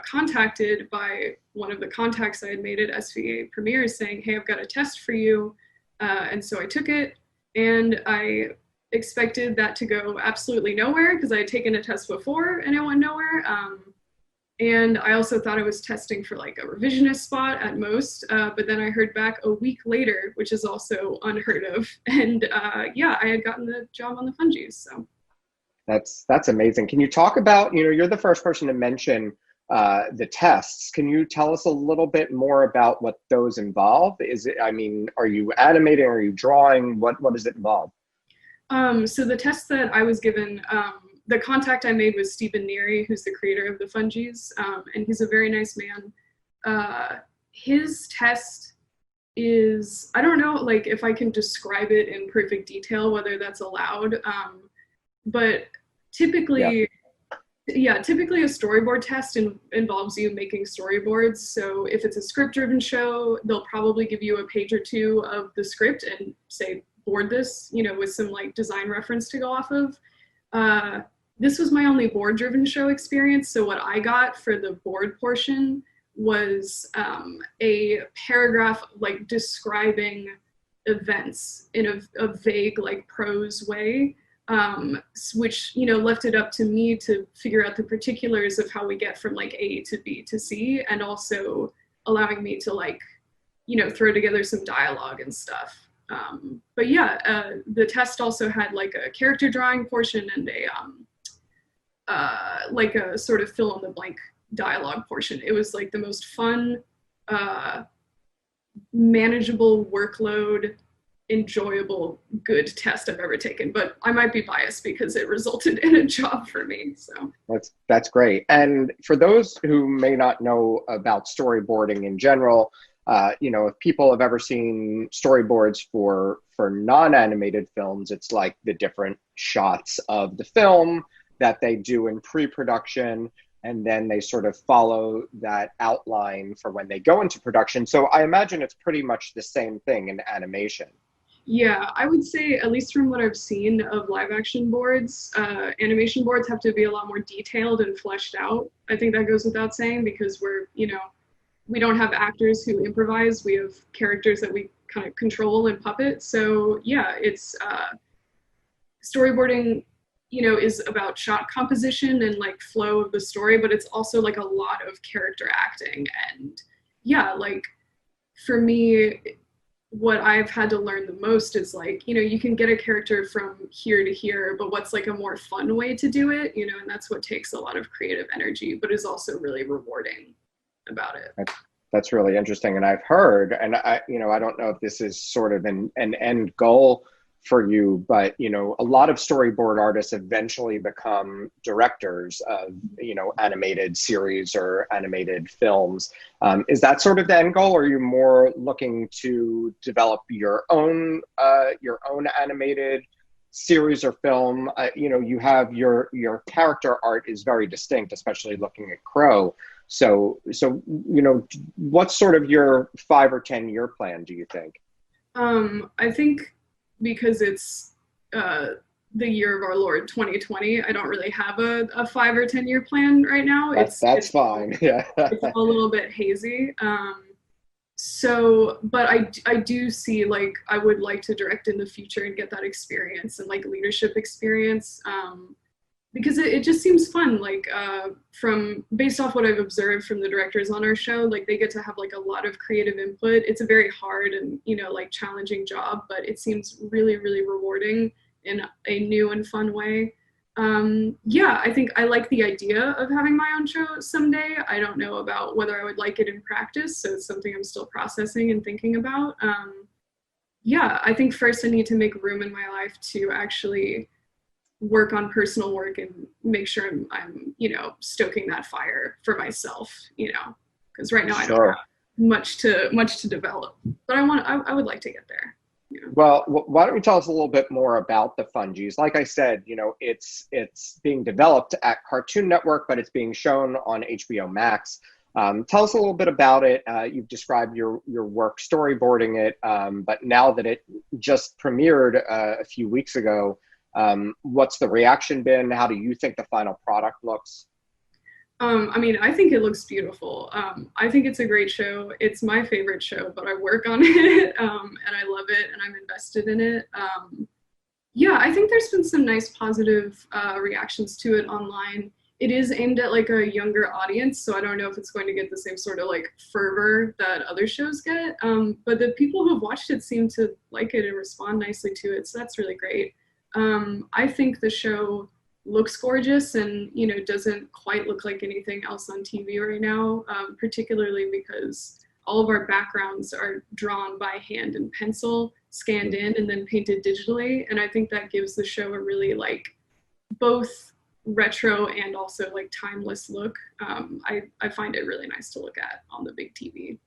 contacted by one of the contacts I had made at SVA Premieres saying, hey, I've got a test for you. And so I took it, and I expected that to go absolutely nowhere because I had taken a test before and it went nowhere. And I also thought I was testing for like a revisionist spot at most, but then I heard back a week later, which is also unheard of. And yeah, I had gotten the job on the Fungies. So that's amazing. Can you talk about, you're the first person to mention the tests. Can you tell us a little bit more about what those involve? Are you animating? Are you drawing? What does it involve? So the test that I was given, the contact I made was Stephen Neary, who's the creator of the Fungies, and he's a very nice man. His test is, I don't know, like if I can describe it in perfect detail, whether that's allowed, but typically, typically a storyboard test involves you making storyboards. So if it's a script-driven show, they'll probably give you a page or two of the script and say, board this, with some like design reference to go off of. This was my only board-driven show experience. So what I got for the board portion was a paragraph like describing events in a vague like prose way, which left it up to me to figure out the particulars of how we get from like A to B to C, and also allowing me to like throw together some dialogue and stuff. But yeah, the test also had like a character drawing portion and like a sort of fill in the blank dialogue portion. It was like the most fun, manageable workload, enjoyable, good test I've ever taken. But I might be biased because it resulted in a job for me. So that's great. And for those who may not know about storyboarding in general, if people have ever seen storyboards for non-animated films, it's like the different shots of the film that they do in pre-production, and then they sort of follow that outline for when they go into production. So I imagine it's pretty much the same thing in animation. Yeah, I would say, at least from what I've seen of live action boards, animation boards have to be a lot more detailed and fleshed out. I think that goes without saying, because we don't have actors who improvise. We have characters that we kind of control and puppet. So yeah, it's storyboarding, is about shot composition and like flow of the story, but it's also like a lot of character acting. And yeah, like for me, what I've had to learn the most is like, you can get a character from here to here, but what's like a more fun way to do it, and that's what takes a lot of creative energy, but is also really rewarding about it. That's really interesting. And I've heard, and I don't know if this is sort of an end goal for you, but a lot of storyboard artists eventually become directors of animated series or animated films. Is that sort of the end goal, or are you more looking to develop your own animated series or film? You have your character art is very distinct, especially looking at Crow. So what's sort of your 5 or 10 year plan, do you think? I think, because it's the year of our Lord 2020, I don't really have a 5 or 10 year plan right now. That's fine. Yeah. It's a little bit hazy. But I do see, like, I would like to direct in the future and get that experience and like leadership experience, because it just seems fun. Like based off what I've observed from the directors on our show, like they get to have like a lot of creative input. It's a very hard and like challenging job, but it seems really, really rewarding in a new and fun way. Yeah, I think I like the idea of having my own show someday. I don't know about whether I would like it in practice, so it's something I'm still processing and thinking about. Yeah, I think first I need to make room in my life to actually work on personal work and make sure I'm stoking that fire for myself, because right now I don't have much to develop, but I would like to get there. Well, why don't you tell us a little bit more about the Fungies? Like I said, it's being developed at Cartoon Network, but it's being shown on HBO Max. Tell us a little bit about it. You've described your work storyboarding it, but now that it just premiered a few weeks ago, what's the reaction been? How do you think the final product looks? I think it looks beautiful. I think it's a great show. It's my favorite show, but I work on it, and I love it, and I'm invested in it. Yeah, I think there's been some nice positive reactions to it online. It is aimed at like a younger audience, so I don't know if it's going to get the same sort of like fervor that other shows get. But the people who've watched it seem to like it and respond nicely to it, so that's really great. I think the show looks gorgeous and doesn't quite look like anything else on TV right now, particularly because all of our backgrounds are drawn by hand and pencil, scanned in and then painted digitally, and I think that gives the show a really like both retro and also like timeless look. I find it really nice to look at on the big TV.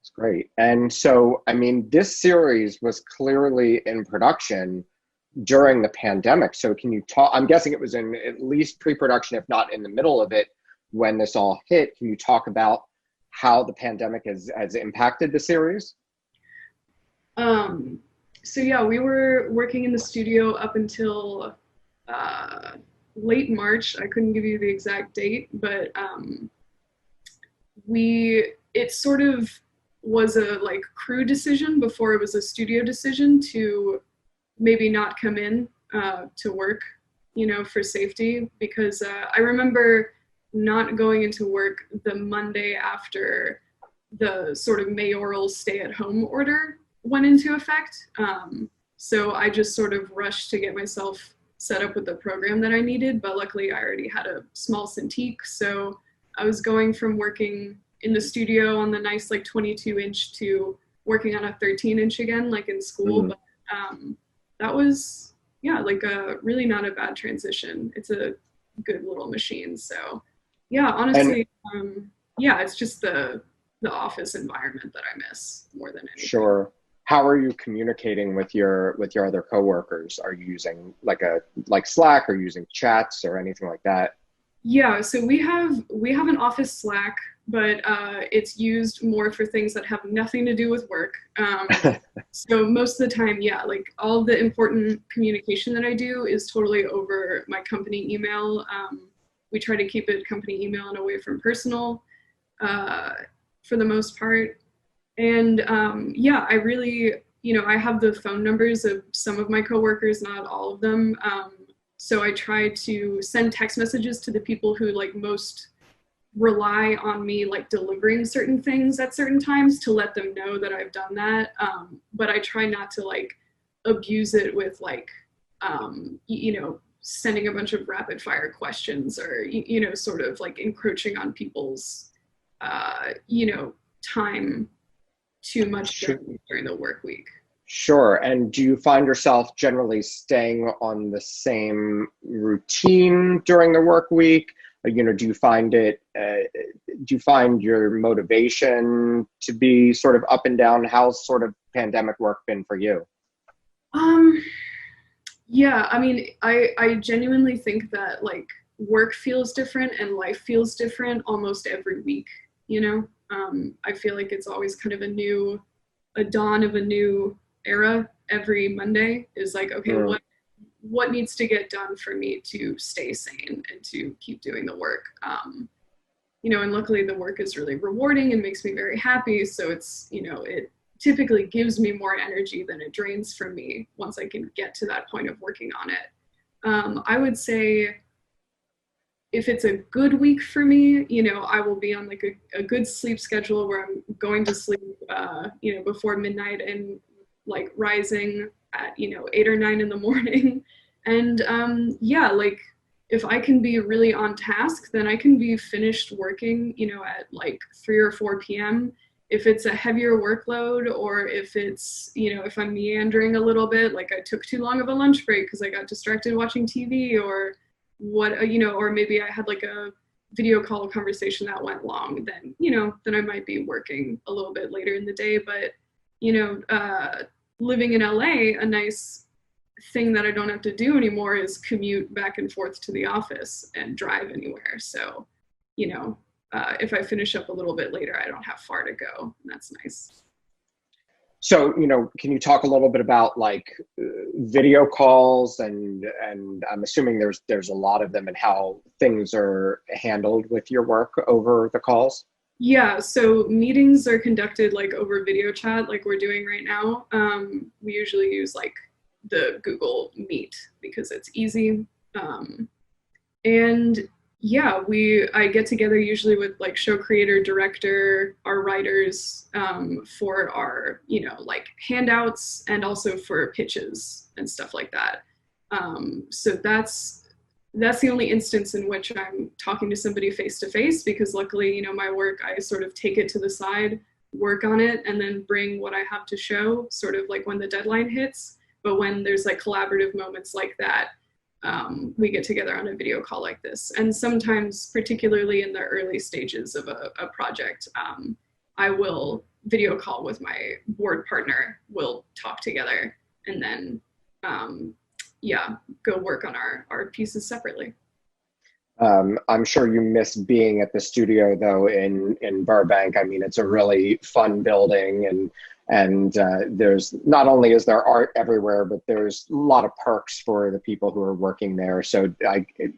It's great. And so this series was clearly in production during the pandemic. So can you talk, I'm guessing it was in at least pre-production, if not in the middle of it, when this all hit. Can you talk about how the pandemic has impacted the series? So yeah, we were working in the studio up until late March. I couldn't give you the exact date, but it sort of was a like crew decision before it was a studio decision to maybe not come in to work, for safety, because I remember not going into work the Monday after the sort of mayoral stay-at-home order went into effect. So I just sort of rushed to get myself set up with the program that I needed, but luckily I already had a small Cintiq, so I was going from working in the studio on the nice like 22-inch to working on a 13-inch again, like in school. But that was, yeah, like a really not a bad transition. It's a good little machine. So yeah, honestly, yeah, it's just the office environment that I miss more than anything. Sure. how are you communicating with your other coworkers? Are you using like Slack, or using chats or anything like that? Yeah, so we have an office Slack, but it's used more for things that have nothing to do with work. So most of the time, yeah, like all the important communication that I do is totally over my company email. We try to keep it company email and away from personal for the most part. And yeah, I really, I have the phone numbers of some of my coworkers, not all of them. So I try to send text messages to the people who like most rely on me like delivering certain things at certain times, to let them know that I've done that. But I try not to like abuse it with like, sending a bunch of rapid fire questions, or, sort of like encroaching on people's, time too much during the work week. Sure. And do you find yourself generally staying on the same routine during the work week? Do you find your motivation to be sort of up and down? How's sort of pandemic work been for you? Yeah, I mean, I genuinely think that like work feels different and life feels different almost every week, I feel like it's always kind of a dawn of a new era. Every Monday is like, okay, what needs to get done for me to stay sane and to keep doing the work? And luckily the work is really rewarding and makes me very happy. So it's, it typically gives me more energy than it drains from me once I can get to that point of working on it. I would say if it's a good week for me, I will be on like a good sleep schedule where I'm going to sleep, before midnight and like rising at, 8 or 9 in the morning. And yeah, like if I can be really on task, then I can be finished working, at like 3 or 4 p.m. If it's a heavier workload, or if it's, if I'm meandering a little bit, like I took too long of a lunch break because I got distracted watching TV, or what, or maybe I had like a video call conversation that went long, then, then I might be working a little bit later in the day. But, living in LA, a nice thing that I don't have to do anymore is commute back and forth to the office and drive anywhere. So, if I finish up a little bit later, I don't have far to go, and that's nice. So, can you talk a little bit about like video calls, and I'm assuming there's a lot of them, and how things are handled with your work over the calls? Yeah, so meetings are conducted like over video chat, like we're doing right now. We usually use like the Google Meet because it's easy. And yeah, I get together usually with like show creator, director, our writers, for our, like handouts, and also for pitches and stuff like that. So that's the only instance in which I'm talking to somebody face to face, because luckily, my work, I sort of take it to the side, work on it, and then bring what I have to show sort of like when the deadline hits. But when there's like collaborative moments like that, we get together on a video call like this. And sometimes, particularly in the early stages of a project, I will video call with my board partner. We'll talk together, and then yeah, go work on our pieces separately. I'm sure you miss being at the studio though in Burbank. I mean, it's a really fun building, and there's not only is there art everywhere, but there's a lot of perks for the people who are working there. So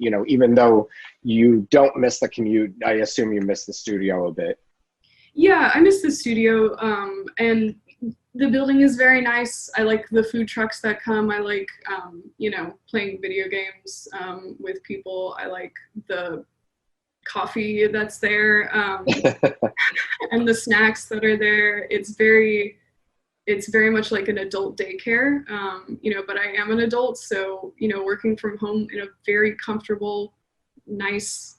even though you don't miss the commute, I assume you miss the studio a bit. Yeah, I miss the studio, and the building is very nice. I like the food trucks that come. I like, playing video games with people. I like the coffee that's there, and the snacks that are there. It's very much like an adult daycare, but I am an adult. So, working from home in a very comfortable, nice,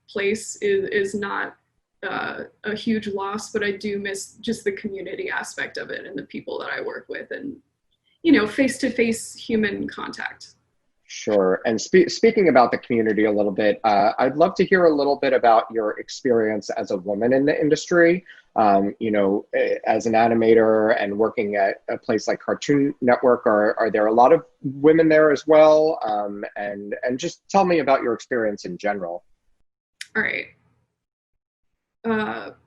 place is not a huge loss, but I do miss just the community aspect of it and the people that I work with, and face-to-face human contact. Sure. And speaking about the community a little bit, I'd love to hear a little bit about your experience as a woman in the industry. You know, as an animator and working at a place like Cartoon Network, are there a lot of women there as well? And just tell me about your experience in general. All right.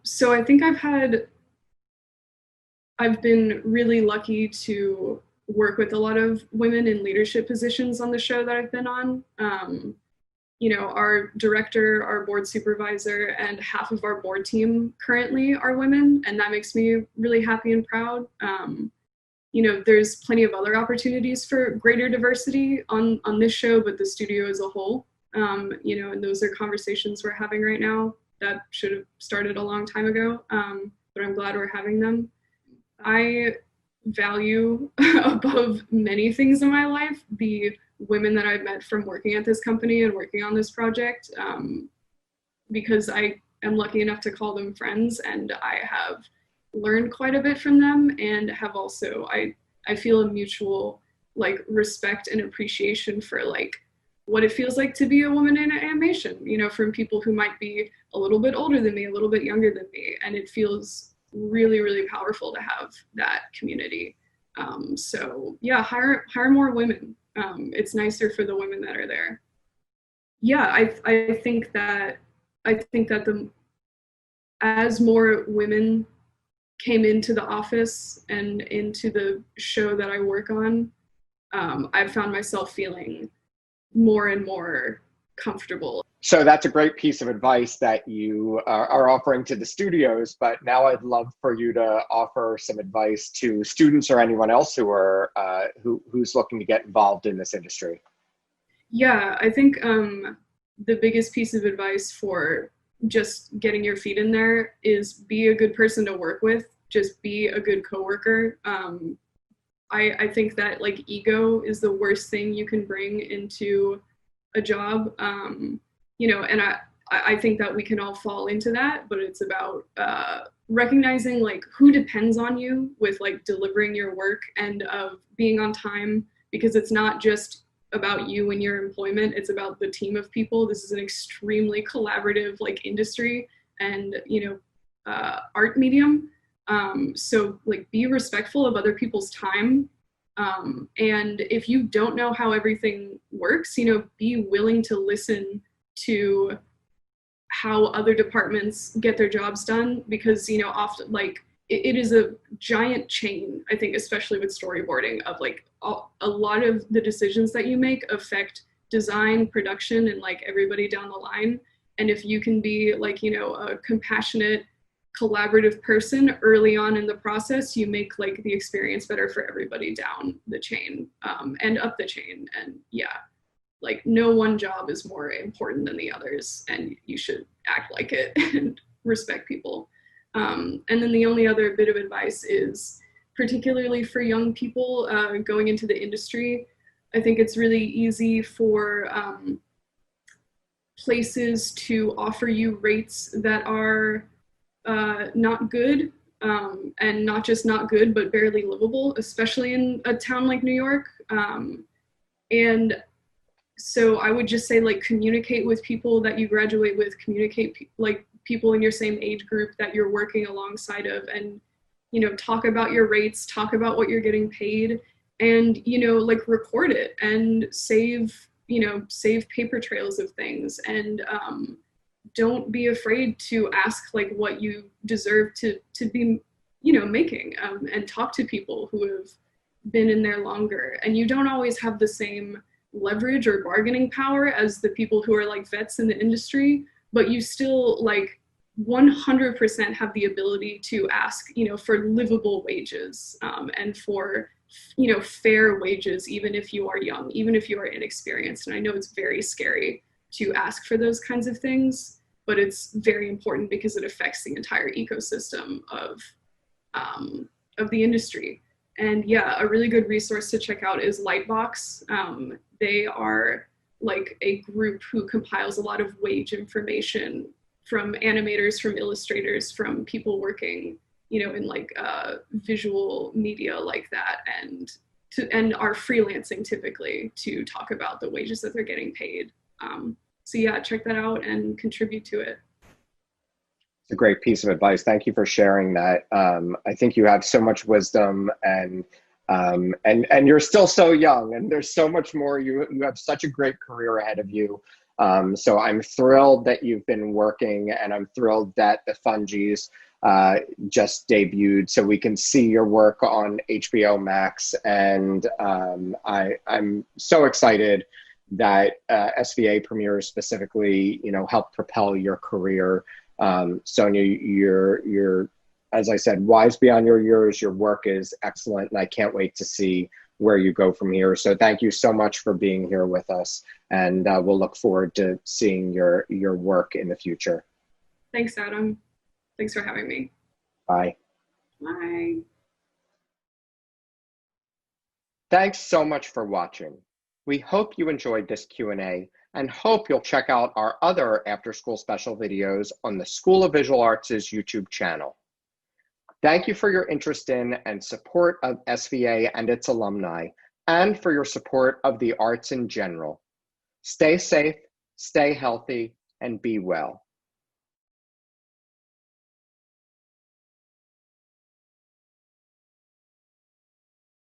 So I think I've been really lucky to work with a lot of women in leadership positions on the show that I've been on. You know, our director, our board supervisor, and half of our board team currently are women, and that makes me really happy and proud. You know, there's plenty of other opportunities for greater diversity on this show, but the studio as a whole, you know, and those are conversations we're having right now that should have started a long time ago, but I'm glad we're having them. I value above many things in my life the women that I've met from working at this company and working on this project, because I am lucky enough to call them friends, and I have learned quite a bit from them, and have also, I feel a mutual like respect and appreciation for like what it feels like to be a woman in animation, you know, from people who might be a little bit older than me, a little bit younger than me, and it feels really, really powerful to have that community. So yeah, hire more women. It's nicer for the women that are there. Yeah, I think that as more women came into the office and into the show that I work on, I've found myself feeling more and more comfortable. So that's a great piece of advice that you are offering to the studios, but now I'd love for you to offer some advice to students or anyone else who are who's looking to get involved in this industry. Yeah, I think the biggest piece of advice for just getting your feet in there is be a good person to work with. Just be a good coworker. I think that like ego is the worst thing you can bring into a job. You know, and I think that we can all fall into that, but it's about recognizing like who depends on you with like delivering your work and of being on time, because it's not just about you and your employment, it's about the team of people. This is an extremely collaborative like industry and, you know, art medium. So like be respectful of other people's time. And if you don't know how everything works, you know, be willing to listen to how other departments get their jobs done, because, you know, often like it is a giant chain, I think, especially with storyboarding, of like a lot of the decisions that you make affect design, production, and like everybody down the line. And if you can be like, you know, a compassionate, collaborative person early on in the process, you make like the experience better for everybody down the chain, and up the chain. And yeah, like no one job is more important than the others, and you should act like it and respect people. And then the only other bit of advice is, particularly for young people going into the industry, I think it's really easy for places to offer you rates that are not good, and not just not good, but barely livable, especially in a town like New York. And so I would just say, like, communicate with people that you graduate with, communicate like people in your same age group that you're working alongside of, and, you know, talk about your rates, talk about what you're getting paid, and, you know, like record it and save paper trails of things. And don't be afraid to ask like what you deserve to be, you know, making, and talk to people who have been in there longer. And you don't always have the same leverage or bargaining power as the people who are like vets in the industry, but you still like 100% have the ability to ask, you know, for livable wages, and for, you know, fair wages, even if you are young, even if you are inexperienced. And I know it's very scary to ask for those kinds of things, but it's very important because it affects the entire ecosystem of the industry. And yeah, a really good resource to check out is Lightbox. They are like a group who compiles a lot of wage information from animators, from illustrators, from people working, you know, in like visual media like that. And and are freelancing typically to talk about the wages that they're getting paid. So yeah, check that out and contribute to it. It's a great piece of advice. Thank you for sharing that. I think you have so much wisdom, and you're still so young, and there's so much more. You have such a great career ahead of you. So I'm thrilled that you've been working, and I'm thrilled that the Fungies just debuted, so we can see your work on HBO Max. And I'm so excited that SVA Premieres specifically, helped propel your career. Sonia, you're, as I said, wise beyond your years. Your work is excellent, and I can't wait to see where you go from here. So thank you so much for being here with us, and we'll look forward to seeing your work in the future. Thanks, Adam. Thanks for having me. Bye. Bye. Thanks so much for watching. We hope you enjoyed this Q&A, and hope you'll check out our other after-school special videos on the School of Visual Arts' YouTube channel. Thank you for your interest in and support of SVA and its alumni, and for your support of the arts in general. Stay safe, stay healthy, and be well.